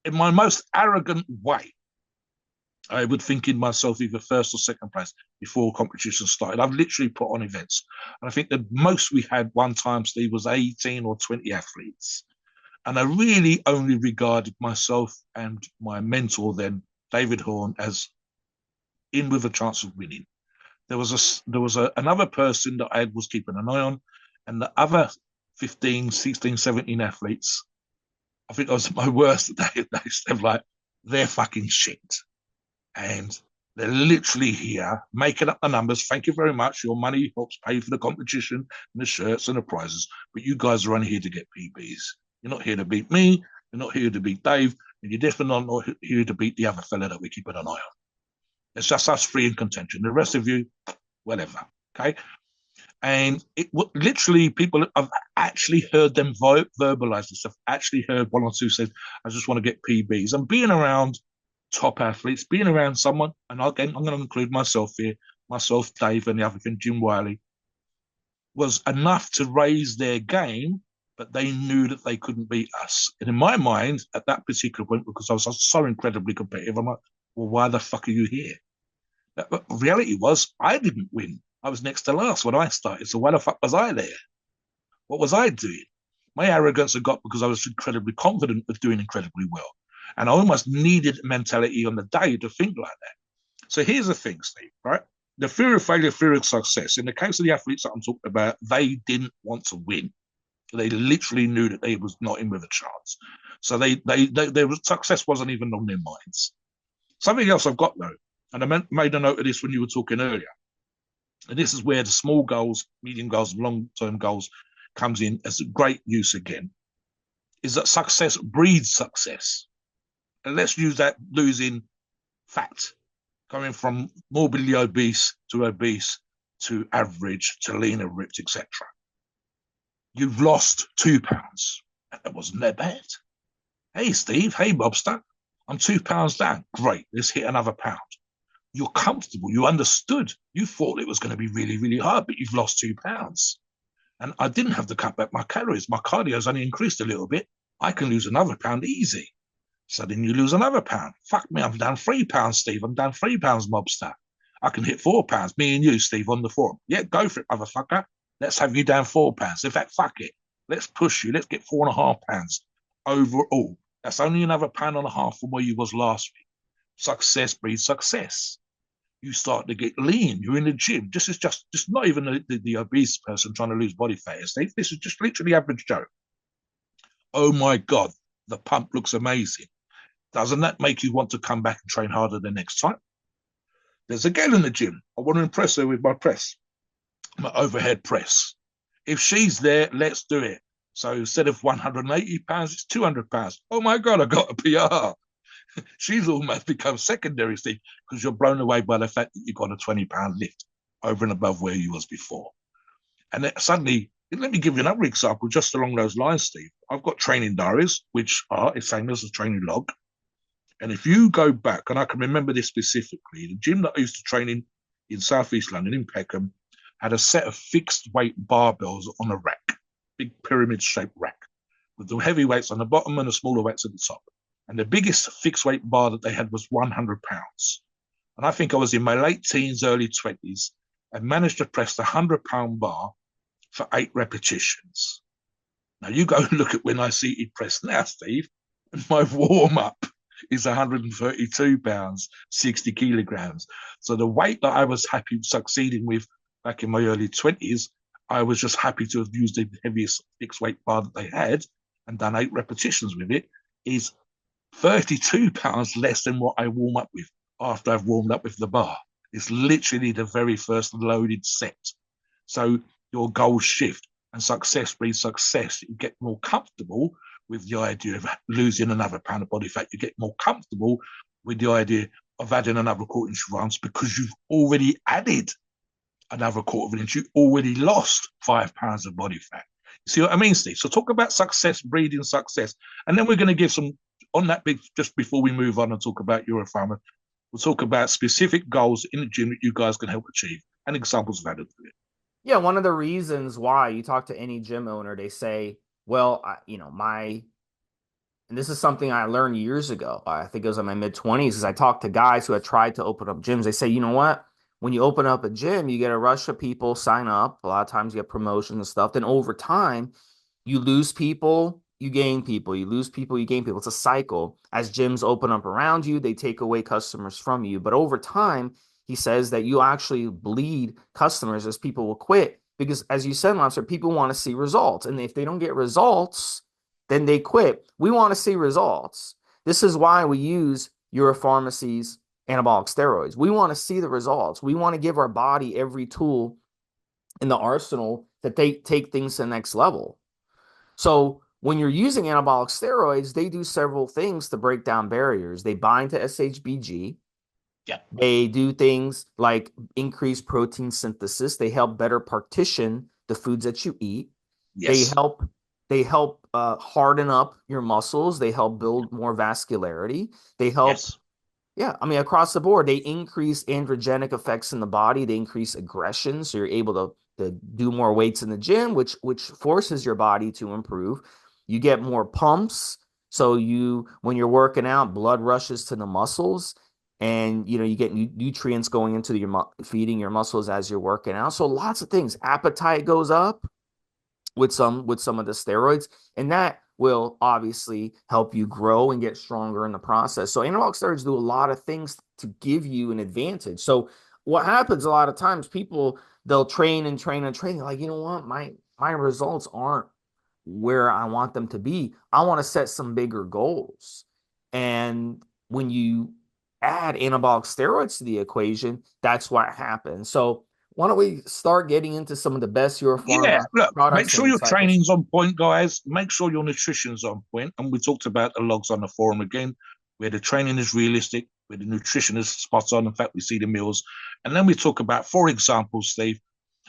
in my most arrogant way, I would think in myself either first or second place before competition started. I've literally put on events. And I think the most we had one time, Steve, was 18 or 20 athletes. And I really only regarded myself and my mentor then, David Horn, as in with a chance of winning. There was another person that I was keeping an eye on, and the other 15, 16, 17 athletes, I think I was at my worst. They said, like, they're fucking shit. And they're literally here making up the numbers. Thank you very much. Your money helps pay for the competition and the shirts and the prizes. But you guys are only here to get PBs. You're not here to beat me. You're not here to beat Dave. And you're definitely not here to beat the other fella that we keep an eye on. It's just us three in contention. The rest of you, whatever. Okay. And it literally, people have actually heard them verbalize this. I've actually heard one or two say, I just want to get PBs. And being around top athletes, being around someone, and again, I'm going to include myself here, myself, Dave, and the other thing, Jim Wiley, was enough to raise their game, but they knew that they couldn't beat us. And in my mind, at that particular point, because I was so incredibly competitive, I'm like, well, why the fuck are you here? The reality was, I didn't win. I was next to last when I started. So why the fuck was I there? What was I doing? My arrogance had got because I was incredibly confident of doing incredibly well. And I almost needed mentality on the day to think like that. So here's the thing, Steve, right? The fear of failure, fear of success. In the case of the athletes that I'm talking about, they didn't want to win. They literally knew that they was not in with a chance. So their success wasn't even on their minds. Something else I've got, though, and I made a note of this when you were talking earlier, and this is where the small goals, medium goals, and long-term goals comes in as a great use again, is that success breeds success. And let's use that losing fat, coming from morbidly obese to obese, to average to leaner ripped, etc. You've lost 2 pounds. That wasn't that bad. Hey, Steve. Hey, Mobster. I'm 2 pounds down. Great. Let's hit another pound. You're comfortable. You understood. You thought it was going to be really, really hard, but you've lost 2 pounds. And I didn't have to cut back my calories. My cardio's only increased a little bit. I can lose another pound easy. So then you lose another pound. Fuck me, I'm down 3 pounds, Steve. I'm down 3 pounds, Mobster. I can hit 4 pounds. Me and you, Steve, on the forum. Yeah, go for it, motherfucker. Let's have you down 4 pounds. In fact, fuck it. Let's push you. Let's get 4.5 pounds overall. That's only another pound and a half from where you was last week. Success breeds success. You start to get lean. You're in the gym. This is just not even the obese person trying to lose body fat, Steve. This is just literally average Joe. Oh my God, the pump looks amazing. Doesn't that make you want to come back and train harder the next time? There's a girl in the gym. I want to impress her with my press, my overhead press. If she's there, let's do it. So instead of 180 pounds, it's 200 pounds. Oh my God, I got a PR. She's almost become secondary, Steve, because you're blown away by the fact that you got a 20-pound lift over and above where you was before. And then suddenly, let me give you another example just along those lines, Steve. I've got training diaries, which are the same as a training log. And if you go back, and I can remember this specifically, the gym that I used to train in Southeast London, in Peckham, had a set of fixed weight barbells on a rack, big pyramid shaped rack, with the heavy weights on the bottom and the smaller weights at the top. And the biggest fixed weight bar that they had was 100 pounds. And I think I was in my late teens, early 20s, and managed to press the 100-pound bar for 8 repetitions. Now you go and look at when I seated press now, Steve, and my warm up is 132 pounds, 60 kilograms. So the weight that I was happy succeeding with back in my early 20s, I was just happy to have used the heaviest fixed weight bar that they had and done 8 repetitions with it, is 32 pounds less than what I warm up with after I've warmed up with the bar. It's literally the very first loaded set. So your goals shift and success breeds success. You get more comfortable with the idea of losing another pound of body fat. You get more comfortable with the idea of adding another quarter-inch rounds because you've already added another quarter of an inch. You already lost 5 pounds of body fat. You see what I mean, Steve? So talk about success breeding success. And then we're going to give some, on that big, just before we move on and talk about Euro Pharma, we'll talk about specific goals in the gym that you guys can help achieve and examples of how to do it. Yeah, one of the reasons why you talk to any gym owner, they say, well, and this is something I learned years ago. I think it was in my mid-20s, is I talked to guys who had tried to open up gyms. They say, you know what? When you open up a gym, you get a rush of people sign up. A lot of times you get promotions and stuff. Then over time, you lose people, you gain people. You lose people, you gain people. It's a cycle. As gyms open up around you, they take away customers from you. But over time, he says that you actually bleed customers as people will quit. Because as you said, Lobster, people want to see results. And if they don't get results, then they quit. We want to see results. This is why we use Europharmacy's anabolic steroids. We want to see the results. We want to give our body every tool in the arsenal that they take things to the next level. So when you're using anabolic steroids, they do several things to break down barriers. They bind to SHBG. Yeah. They do things like increase protein synthesis. They help better partition the foods that you eat. Yes. They help harden up your muscles. They help build more vascularity. They help, yes. Yeah, I mean, across the board, they increase androgenic effects in the body. They increase aggression, so you're able to do more weights in the gym, which forces your body to improve. You get more pumps, so when you're working out, blood rushes to the muscles, and you get nutrients going into feeding your muscles as you're working out. So lots of things. Appetite goes up with some of the steroids, and that will obviously help you grow and get stronger in the process. So anabolic steroids do a lot of things to give you an advantage. So what happens a lot of times, people, they'll train and train and train. They're like, you know what, my results aren't where I want them to be. I want to set some bigger goals. And when you add anabolic steroids to the equation, that's what happens. So why don't we start getting into some of the best Euro Yeah, Pharma look, make products sure and your cycles? training's on point, guys. Make sure your nutrition's on point. And we talked about the logs on the forum again, where the training is realistic, where the nutrition is spot on. In fact, we see the meals. And then we talk about, for example, Steve,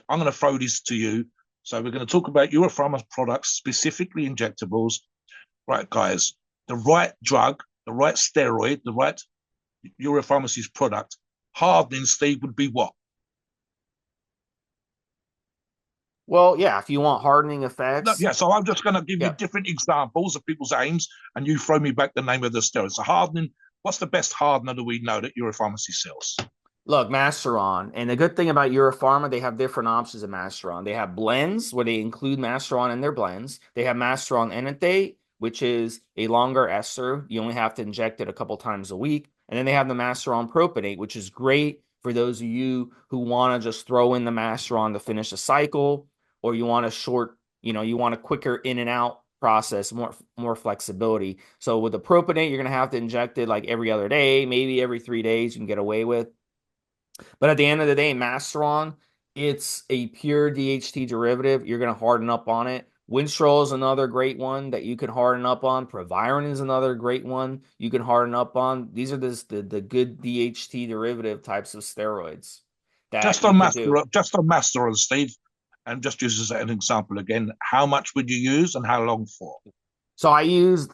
I'm going to throw this to you. So we're going to talk about Euro Pharma products, specifically injectables. Right, guys, the right drug, the right steroid, the right Euro Pharmacy's product, hardening, Steve, would be what? Well, yeah, if you want hardening No, effects, yeah, so I'm just going to give you yeah. different examples of people's aims, and you throw me back the name of the steroid. So hardening, what's the best hardener that we know that Euro Pharmacy sells? Look, Masteron. And the good thing about Europharma, they have different options of Masteron. They have blends where they include Masteron in their blends. They have Masteron enanthate, which is a longer ester. You only have to inject it a couple times a week. And then they have the Masteron propionate, which is great for those of you who want to just throw in the Masteron to finish a cycle, or you want a short, you want a quicker in and out process, more flexibility. So with the propionate, you're going to have to inject it like every other day, maybe every 3 days you can get away with. But at the end of the day, Masteron, it's a pure DHT derivative. You're going to harden up on it. Winstrol is another great one that you can harden up on. Proviron is another great one you can harden up on. These are the good DHT derivative types of steroids that you could do. Just on master on Steve, and just use as an example again, how much would you use and how long for? So I've used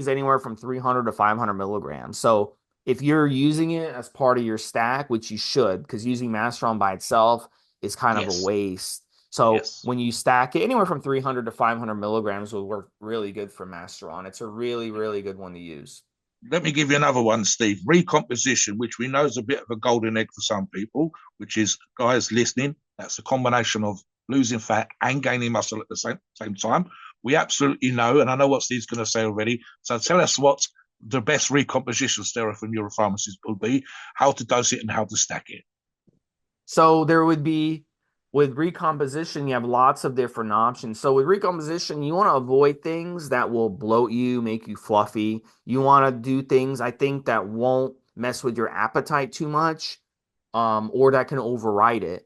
anywhere from 300 to 500 milligrams. So if you're using it as part of your stack, which you should, because using Masteron by itself is kind of a Yes, waste. So yes. when you stack it, anywhere from 300 to 500 milligrams will work really good for Masteron. It's a really, really good one to use. Let me give you another one, Steve. Recomposition, which we know is a bit of a golden egg for some people, which is, guys listening, that's a combination of losing fat and gaining muscle at the same time. We absolutely know, and I know what Steve's going to say already. So tell us what the best recomposition steroid from your pharmacist will be, how to dose it, and how to stack it. So there would be with recomposition, you have lots of different options. So with recomposition, you want to avoid things that will bloat you, make you fluffy. You want to do things I think that won't mess with your appetite too much, or that can override it.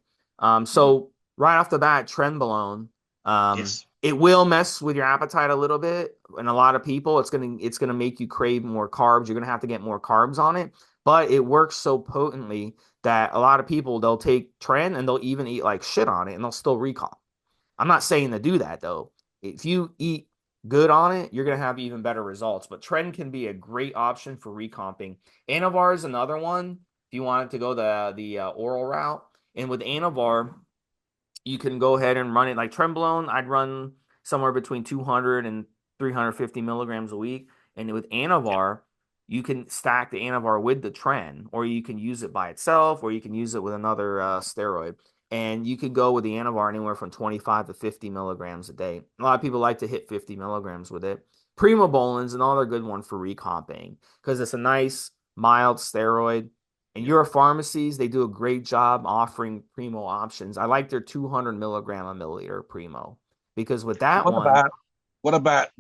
So right off the bat, trenbolone, Yes. it will mess with your appetite a little bit. And a lot of people, it's gonna make you crave more carbs. You're gonna have to get more carbs on it, but it works so potently that a lot of people they'll take Tren and they'll even eat like shit on it and they'll still recall. I'm not saying to do that though. If you eat good on it, you're gonna have even better results. But Tren can be a great option for recomping. Anavar is another one if you wanted to go the oral route. And with Anavar, you can go ahead and run it like Trenbolone. I'd run somewhere between 200 and 350 milligrams a week. And with Anavar, you can stack the Anavar with the Tren, or you can use it by itself, or you can use it with another steroid. And you could go with the Anavar anywhere from 25 to 50 milligrams a day. A lot of people like to hit 50 milligrams with it. Primobolin's another good one for recomping because it's a nice, mild steroid. And your pharmacies, they do a great job offering Primo options. I like their 200 milligram a milliliter Primo because with that What one, about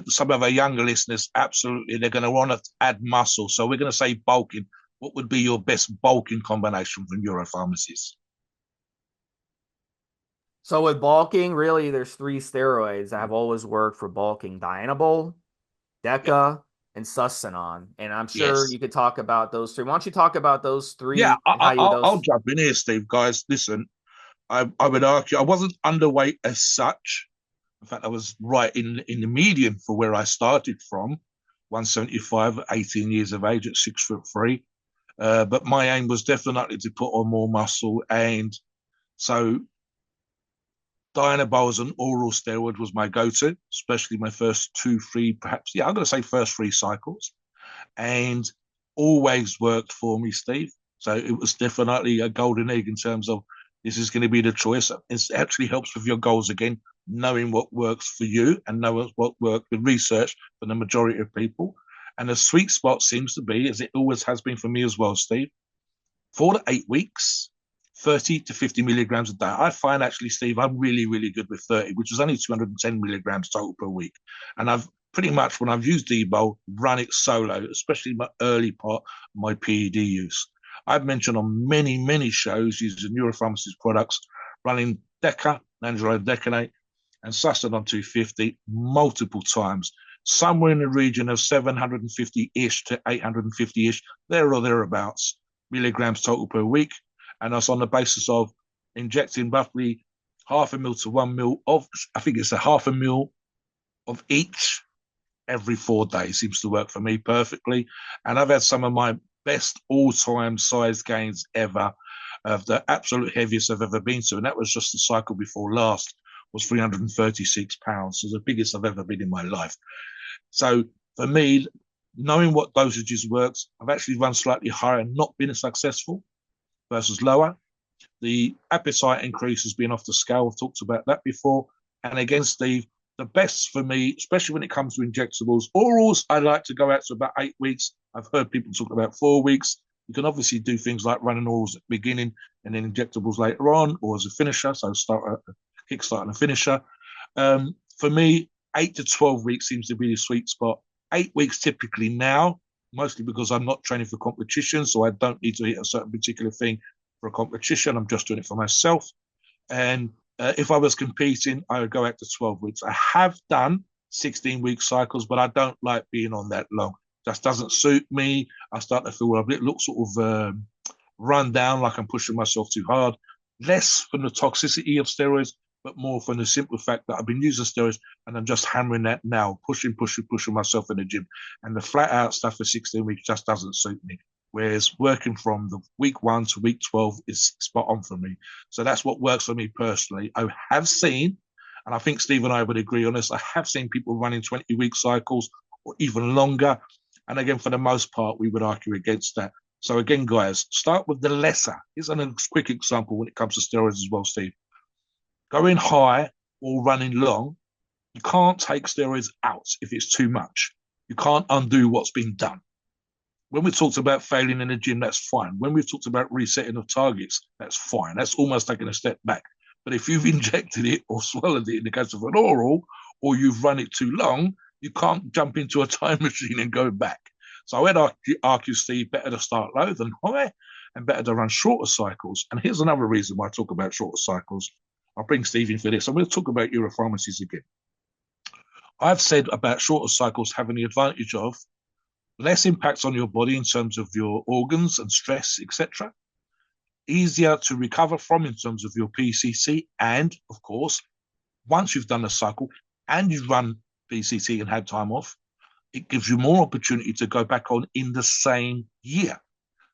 some of our younger listeners? Absolutely, they're going to want to add muscle. So we're going to say bulking. What would be your best bulking combination from Euro pharmacies? so with bulking, really, there's three steroids that have always worked for bulking: Dianabol, Yeah. Deca, and Sustanon. And I'm sure Yes. you could talk about those three. Why don't you talk about those Yeah, three and how you I'll those? jump in here, Steve. Guys, listen, I would argue I wasn't underweight as such. In fact, I was right in the median for where I started from, 175, 18 years of age at 6'3". But my aim was definitely to put on more muscle. And so Dianabol as an oral steroid was my go-to, especially my first two, three, perhaps, yeah, I'm going to say first three cycles. And always worked for me, Steve. So it was definitely a golden egg in terms of this is going to be the choice. It actually helps with your goals again, knowing what works for you and knowing what works with research for the majority of people. And the sweet spot seems to be, as it always has been for me as well, Steve, 4 to 8 weeks, 30 to 50 milligrams a day. I find actually, Steve, I'm really, really good with 30, which is only 210 milligrams total per week. And I've pretty much, when I've used Debo, run it solo, especially my early part of my PED use. I've mentioned on many, many shows using neuropharmacist products, running Deca, Nandrolone Decanate, and Sustanon 250 multiple times. somewhere in the region of 750-ish to 850-ish, there or thereabouts, milligrams total per week. And that's on the basis of injecting roughly half a mil to 1 mil of, I think it's a half a mil of each every 4 days. Seems to work for me perfectly. And I've had some of my best all-time size gains ever, of the absolute heaviest I've ever been to. And that was just the cycle before last, was 336 pounds. So the biggest I've ever been in my life. So for me, knowing what dosages works, I've actually run slightly higher and not been successful versus lower. The appetite increase has been off the scale. I've talked about that before. And again, Steve, the best for me, especially when it comes to injectables, orals, I like to go out to about 8 weeks. I've heard people talk about 4 weeks. You can obviously do things like running orals at the beginning and then injectables later on, or as a finisher. So start a kickstart and a finisher. For me, 8 to 12 weeks seems to be the sweet spot. 8 weeks typically now, mostly because I'm not training for competition, so I don't need to hit a certain particular thing for a competition. I'm just doing it for myself. And if I was competing, I would go out to 12 weeks. I have done 16-week cycles, but I don't like being on that long. Just doesn't suit me. I start to feel a bit look sort of run down, like I'm pushing myself too hard. Less from the toxicity of steroids, but more from the simple fact that I've been using steroids and I'm just hammering that now, pushing myself in the gym. And the flat out stuff for 16 weeks just doesn't suit me. Whereas working from the week 1 to week 12 is spot on for me. So that's what works for me personally. I have seen, and I think Steve and I would agree on this, I have seen people running 20-week cycles or even longer. And again, for the most part, we would argue against that. So again, guys, start with the lesser. Here's a quick example when it comes to steroids as well, Steve. Going high or running long, you can't take steroids out if it's too much. You can't undo what's been done. When we talked about failing in the gym, that's fine. When we've talked about resetting of targets, that's fine. That's almost taking a step back. But if you've injected it or swallowed it in the case of an oral, or you've run it too long, you can't jump into a time machine and go back. So I would argue, Steve, better to start low than high and better to run shorter cycles. And here's another reason why I talk about shorter cycles. I'll bring Steve in for this. I'm going to talk about Europharmacies again. I've said about shorter cycles having the advantage of less impact on your body in terms of your organs and stress, etc. Easier to recover from in terms of your PCC. And, of course, once you've done a cycle and you've run PCC and had time off, it gives you more opportunity to go back on in the same year.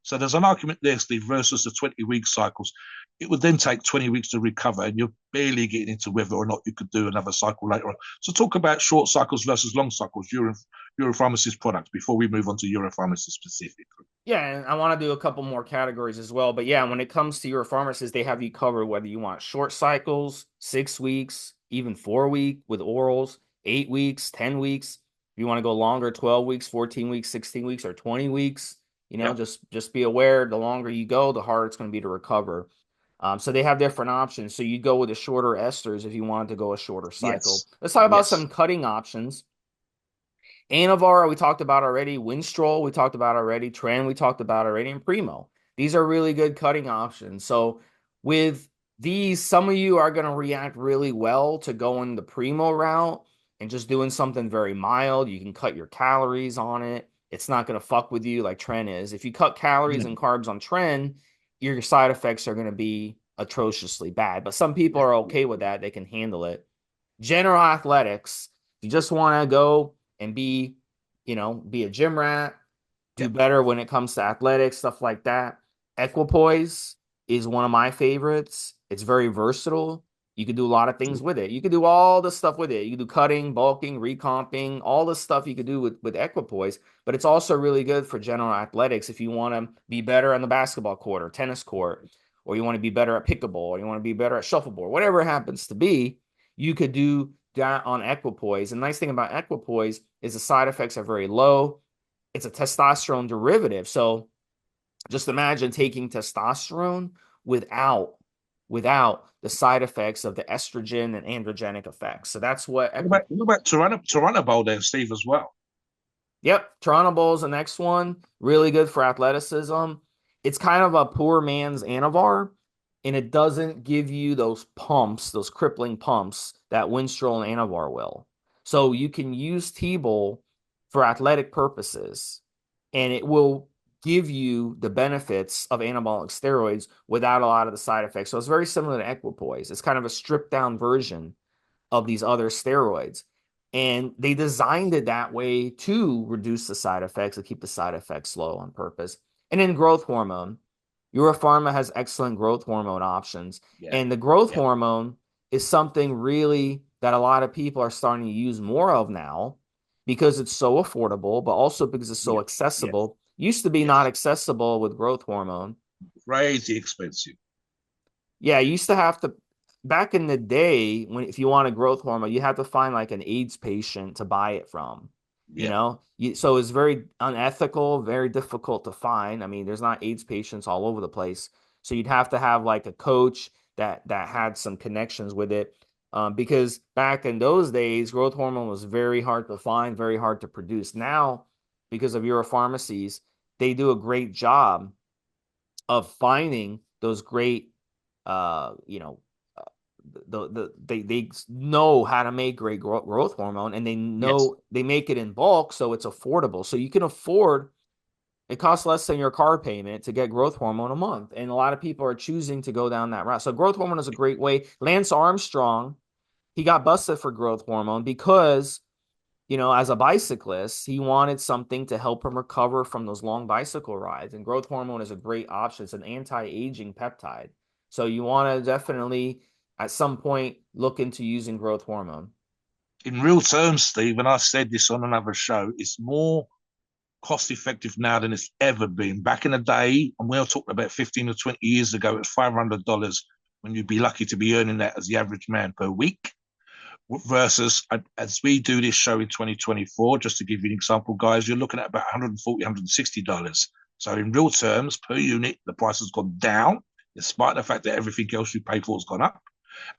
So there's an argument there, Steve, versus the 20-week cycles. It would then take 20 weeks to recover, and you're barely getting into whether or not you could do another cycle later on. So talk about short cycles versus long cycles, Europharmacist products, before we move on to Europharmacist specifically. Yeah, and I want to do a couple more categories as well. But yeah, when it comes to your pharmacist, they have you covered whether you want short cycles, 6 weeks, even 4 week with orals, 8 weeks, 10 weeks. If you want to go longer, 12 weeks, 14 weeks, 16 weeks, or 20 weeks, Yep. just be aware the longer you go, the harder it's going to be to recover. So they have different options. So you go with the shorter esters if you wanted to go a shorter cycle. Yes. Let's talk about Yes. some cutting options. Anavar, we talked about already. Winstrol, we talked about already. Tren, we talked about already. And Primo. These are really good cutting options. So with these, some of you are going to react really well to going the Primo route and just doing something very mild. You can cut your calories on it. It's not going to fuck with you like Tren is. If you cut calories Yeah. and carbs on Tren, your side effects are going to be atrociously bad. But some people are okay with that. They can handle it. General athletics, you just want to go and be a gym rat, do Yep. better when it comes to athletics, stuff like that. Equipoise is one of my favorites. It's very versatile. You can do a lot of things with it. You can do all the stuff with it. You can do cutting, bulking, recomping, all the stuff you could do with Equipoise. But it's also really good for general athletics if you want to be better on the basketball court or tennis court, or you want to be better at pickleball, or you want to be better at shuffleboard, whatever it happens to be, you could do that on Equipoise. And the nice thing about Equipoise is the side effects are very low. It's a testosterone derivative. So just imagine taking testosterone without the side effects of the estrogen and androgenic effects. So that's what What about Toronto there, Steve, as well? Yep, Toronto is the next one. Really good for athleticism. It's kind of a poor man's Anavar, and it doesn't give you those pumps, those crippling pumps that Winstrol and Anavar will. So you can use T-bol for athletic purposes, and it will give you the benefits of anabolic steroids without a lot of the side effects. So it's very similar to equipoise. It's kind of a stripped down version of these other steroids. And they designed it that way to reduce the side effects, to keep the side effects low on purpose. And then growth hormone. Europharma has excellent growth hormone options. Yeah, And the growth yeah, hormone is something really that a lot of people are starting to use more of now because it's so affordable, but also because it's so yeah, yes, accessible. Used to be not yes. accessible with growth hormone. Crazy expensive. Yeah, you used to have to back in the day when if you want a growth hormone, you had to find like an AIDS patient to buy it from. You Yeah. know, so it's very unethical, very difficult to find. I mean, there's not AIDS patients all over the place, so you'd have to have like a coach that had some connections with it. Because back in those days, growth hormone was very hard to find, very hard to produce. Now, because of Euro pharmacies, they do a great job of finding those great you know, uh, they know how to make great growth hormone, and they Yes. know they make it in bulk, so it's affordable. So you can afford it costs less than your car payment to get growth hormone a month, and a lot of people are choosing to go down that route. So growth hormone is a great way. Lance Armstrong, he got busted for growth hormone because as a bicyclist, he wanted something to help him recover from those long bicycle rides. And growth hormone is a great option. It's an anti-aging peptide. So you want to definitely, at some point, look into using growth hormone. In real terms, Steve, and I said this on another show, it's more cost effective now than it's ever been. Back in the day, and we're talking about 15 or 20 years ago, it was $500 when you'd be lucky to be earning that as the average man per week. Versus, as we do this show in 2024, just to give you an example, guys, you're looking at about $140, $160. So in real terms, per unit, the price has gone down, despite the fact that everything else you pay for has gone up.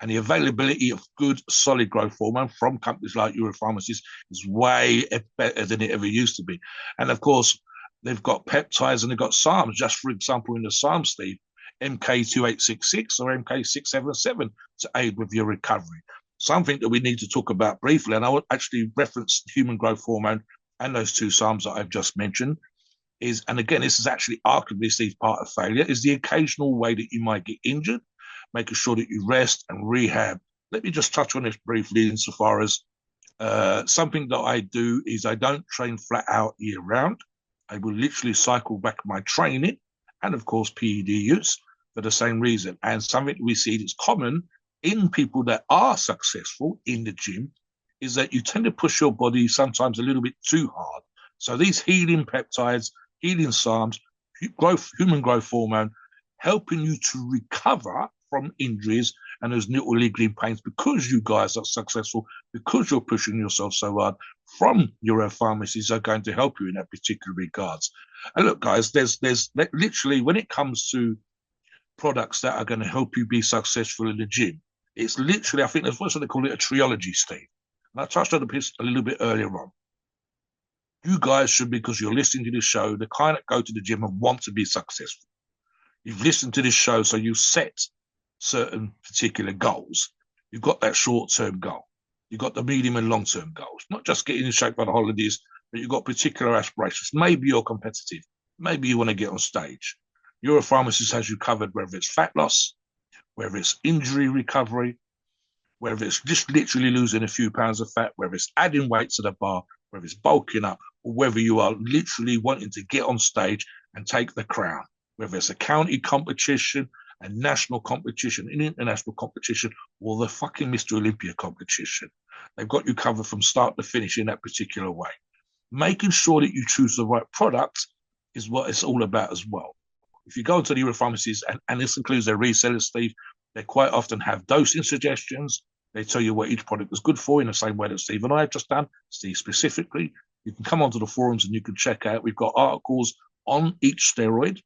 And the availability of good, solid growth hormone from companies like Euro Pharmacies is way better than it ever used to be. And of course, they've got peptides and they've got SARMs. Just for example, in the SARM, Steve, MK2866 or MK677 to aid with your recovery. Something that we need to talk about briefly, and I will actually reference human growth hormone and those two SARMs that I've just mentioned, is, and again, this is actually arguably Steve's part of failure, is the occasional way that you might get injured, making sure that you rest and rehab. Let me just touch on this briefly insofar as something that I do is I don't train flat out year round. I will literally cycle back my training and, of course, PED use for the same reason. And something we see that's common in people that are successful in the gym is that you tend to push your body sometimes a little bit too hard. So these healing peptides, healing SARMs, human growth hormone, helping you to recover from injuries and those little niggling pains because you guys are successful, because you're pushing yourself so hard from your pharmacies are going to help you in that particular regards. And look, guys, there's literally when it comes to products that are going to help you be successful in the gym, it's literally, I think that's what they call it, a triology, Steve. And I touched on this a little bit earlier on. You guys should, because you're listening to this show, the kind that go to the gym and want to be successful. You've listened to this show, so you set certain particular goals. You've got that short-term goal. You've got the medium and long-term goals. Not just getting in shape for the holidays, but you've got particular aspirations. Maybe you're competitive. Maybe you want to get on stage. Your pharmacist has you covered, whether it's fat loss, whether it's injury recovery, whether it's just literally losing a few pounds of fat, whether it's adding weight to the bar, whether it's bulking up, or whether you are literally wanting to get on stage and take the crown, whether it's a county competition, a national competition, an international competition, or the fucking Mr. Olympia competition. They've got you covered from start to finish in that particular way. Making sure that you choose the right product is what it's all about as well. If you go to the Euro pharmacies, and this includes their resellers, Steve, they quite often have dosing suggestions. They tell you what each product is good for in the same way that Steve and I have just done, Steve specifically. You can come onto the forums and you can check out. We've got articles on each steroid.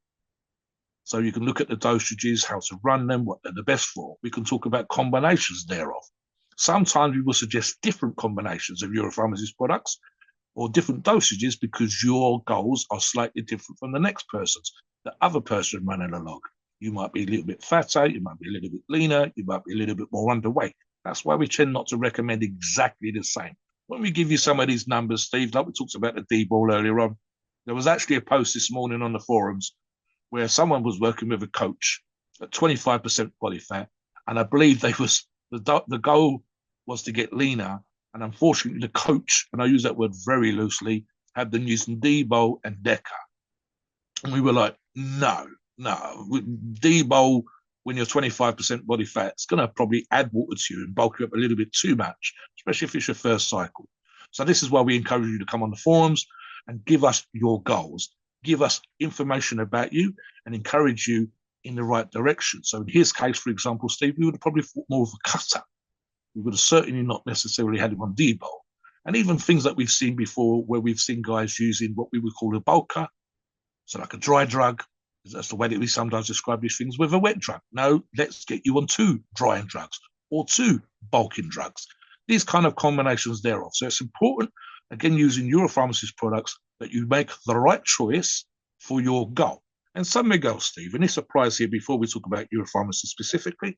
So you can look at the dosages, how to run them, what they're the best for. We can talk about combinations thereof. Sometimes we will suggest different combinations of Euro pharmacies products or different dosages because your goals are slightly different from the next person's, the other person running along. You might be a little bit fatter, you might be a little bit leaner, you might be a little bit more underweight. That's why we tend not to recommend exactly the same. when we give you some of these numbers, Steve, like we talked about the D-ball earlier on, there was actually a post this morning on the forums where someone was working with a coach at 25% body fat, and I believe the goal was to get leaner. And unfortunately, the coach, and I use that word very loosely, had them using D-bol and Deca. And we were like, no, no. D-bol, when you're 25% body fat, it's going to probably add water to you and bulk you up a little bit too much, especially if it's your first cycle. So this is why we encourage you to come on the forums and give us your goals, give us information about you, and encourage you in the right direction. So in his case, for example, Steve, we would have probably thought more of a cutter. We would have certainly not necessarily had him on D-bol. And even things that we've seen before, where we've seen guys using what we would call a bulker, so like a dry drug. That's the way that we sometimes describe these things, with a wet drug. No, let's get you on 2 drying drugs or 2 bulking drugs. These kind of combinations thereof. So it's important, again, using Europharmacist products, that you make the right choice for your goal. And something else, Steve, and this applies here before we talk about Europharmacy specifically,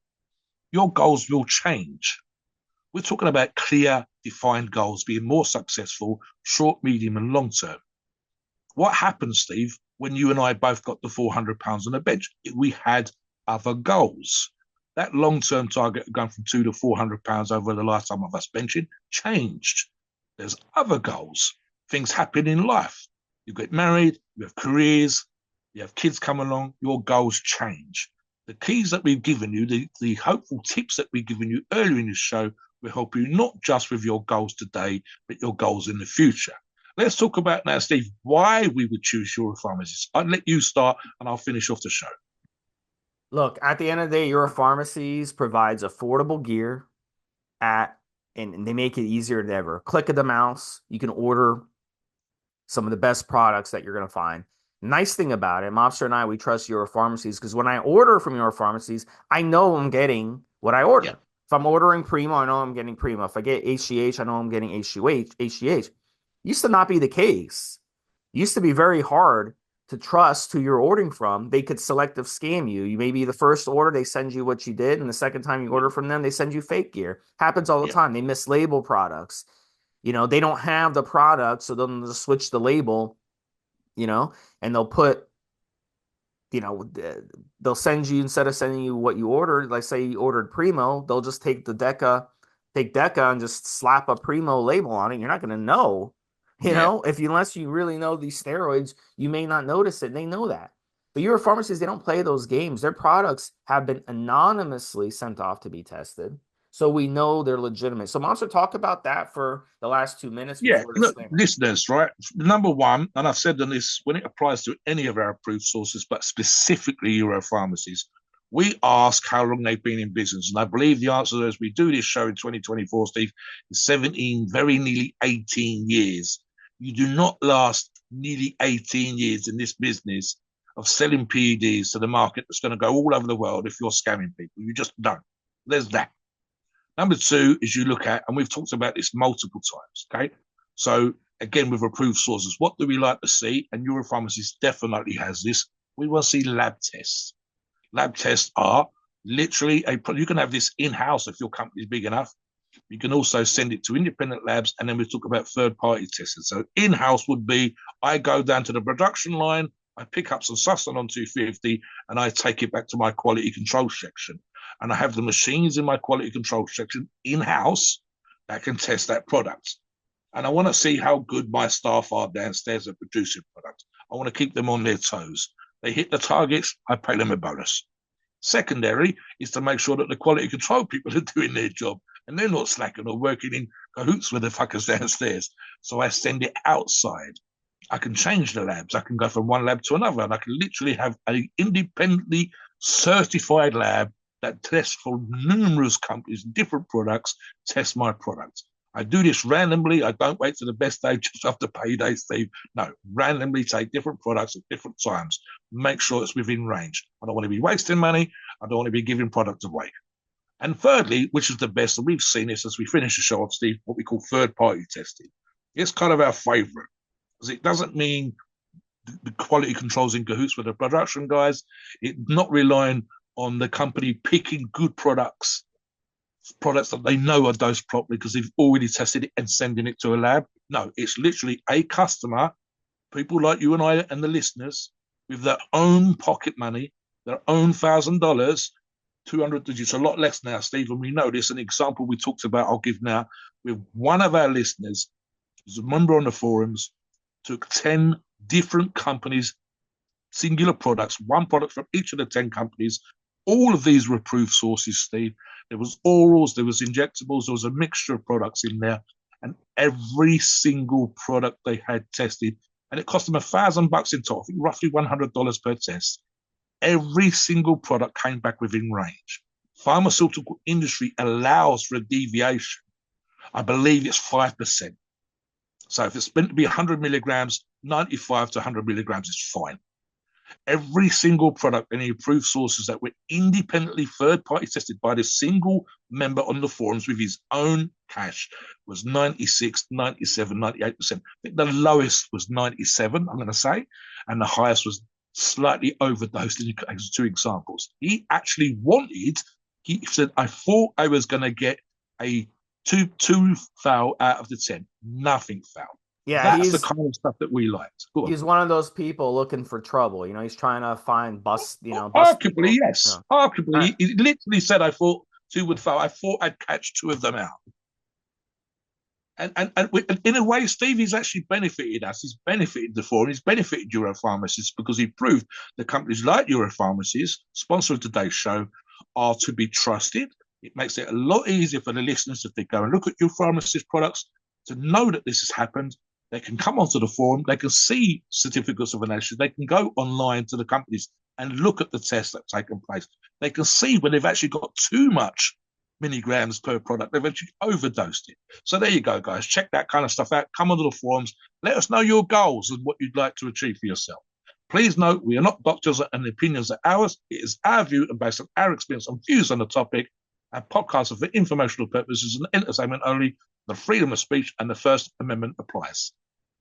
your goals will change. We're talking about clear, defined goals, being more successful, short, medium, and long term. What happened, Steve, when you and I both got the 400 pounds on the bench? We had other goals. That long-term target of going from 200 to 400 pounds over the lifetime of us benching changed. There's other goals. Things happen in life. You get married, you have careers, you have kids come along, your goals change. The keys that we've given you, the hopeful tips that we've given you earlier in this show, will help you not just with your goals today, but your goals in the future. Let's talk about now, Steve, why we would choose Europharmacists. I'll let you start and I'll finish off the show. Look, at the end of the day, Europharmacies provides affordable gear and they make it easier than ever. Click of the mouse, you can order some of the best products that you're going to find. Nice thing about it, Mobster and I, we trust Europharmacies because when I order from Europharmacies, I know I'm getting what I order. Yeah. If I'm ordering Primo, I know I'm getting Primo. If I get HGH, I know I'm getting HGH. Used to not be the case. Used to be very hard to trust who you're ordering from. They could selective scam you. You may be the first order, they send you what you did, and the second time you order from them, they send you fake gear. Happens all the time. They mislabel products. They don't have the product, so they'll just switch the label, and they'll put, they'll send you, instead of sending you what you ordered, like say you ordered Primo, they'll just take Deca and just slap a Primo label on it. You're not going to know. Unless you really know these steroids, you may not notice it. They know that. But Europharmacies, they don't play those games. Their products have been anonymously sent off to be tested, so we know they're legitimate. So, Monster, talk about that for the last 2 minutes before Look, disclaimer. listeners, right? Number one, and I've said this when it applies to any of our approved sources, but specifically Europharmacies, we ask how long they've been in business. And I believe the answer as we do this show in 2024, Steve, is 17, very nearly 18 years. You do not last nearly 18 years in this business of selling PEDs to the market that's going to go all over the world if you're scamming people. You just don't. There's that. Number two is you look at, and we've talked about this multiple times, okay? So again, with approved sources, what do we like to see? And Europharmacies definitely has this. We want to see lab tests. Lab tests are literally you can have this in-house if your company is big enough. You can also send it to independent labs, and then we talk about third-party testing. So in-house would be, I go down to the production line, I pick up some Sustanon 250, and I take it back to my quality control section. And I have the machines in my quality control section in-house that can test that product. And I want to see how good my staff are downstairs at producing products. I want to keep them on their toes. They hit the targets, I pay them a bonus. Secondary is to make sure that the quality control people are doing their job and they're not slacking or working in cahoots with the fuckers downstairs. So I send it outside. I can change the labs. I can go from one lab to another, and I can literally have an independently certified lab that tests for numerous companies, different products, test my products. I do this randomly. I don't wait to the best day just after payday, Steve. No, randomly take different products at different times. Make sure it's within range. I don't want to be wasting money. I don't want to be giving products away. And thirdly, which is the best, and we've seen this as we finish the show off, Steve, what we call third-party testing. It's kind of our favorite, because it doesn't mean the quality control's in cahoots with the production guys. It's not relying on the company picking good products products that they know are dosed properly because they've already tested it and sending it to a lab. No, it's literally a customer, people like you and I and the listeners, with their own pocket money, their own $1,000, 200 digits, a lot less now, Stephen. We know this. An example we talked about, I'll give now, with one of our listeners, who's a member on the forums, took 10 different companies, singular products, one product from each of the 10 companies. All of these were approved sources, Steve. There was orals, there was injectables, there was a mixture of products in there, and every single product they had tested, and it cost them $1,000 in total, roughly $100 per test. Every single product came back within range. Pharmaceutical industry allows for a deviation. I believe it's 5%. So if it's meant to be 100 milligrams, 95 to 100 milligrams is fine. Every single product, any approved sources that were independently third-party tested by the single member on the forums with his own cash was 96, 97, 98%. I think the lowest was 97, I'm going to say, and the highest was slightly overdosed in two examples. He actually he said, I thought I was going to get a two foul out of the 10. Nothing foul. Yeah, That's the kind of stuff that we liked. he's one of those people looking for trouble. He's trying to find bust Arguably, people. yes. Yeah. Arguably, he literally said, I thought two would foul. I thought I'd catch two of them out. And in a way, Stevie's actually benefited us. He's benefited the forum. He's benefited Euro Pharmacists because he proved that companies like Euro Pharmacies, sponsor of today's show, are to be trusted. It makes it a lot easier for the listeners if they go and look at your pharmacist products to know that this has happened. They can come onto the forum. They can see certificates of analysis. They can go online to the companies and look at the tests that have taken place. They can see when they've actually got too much milligrams per product. They've actually overdosed it. So there you go, guys. Check that kind of stuff out. Come onto the forums. Let us know your goals and what you'd like to achieve for yourself. Please note, we are not doctors and the opinions are ours. It is our view and based on our experience and views on the topic. Our podcasts are for informational purposes and entertainment only. The freedom of speech and the First Amendment applies.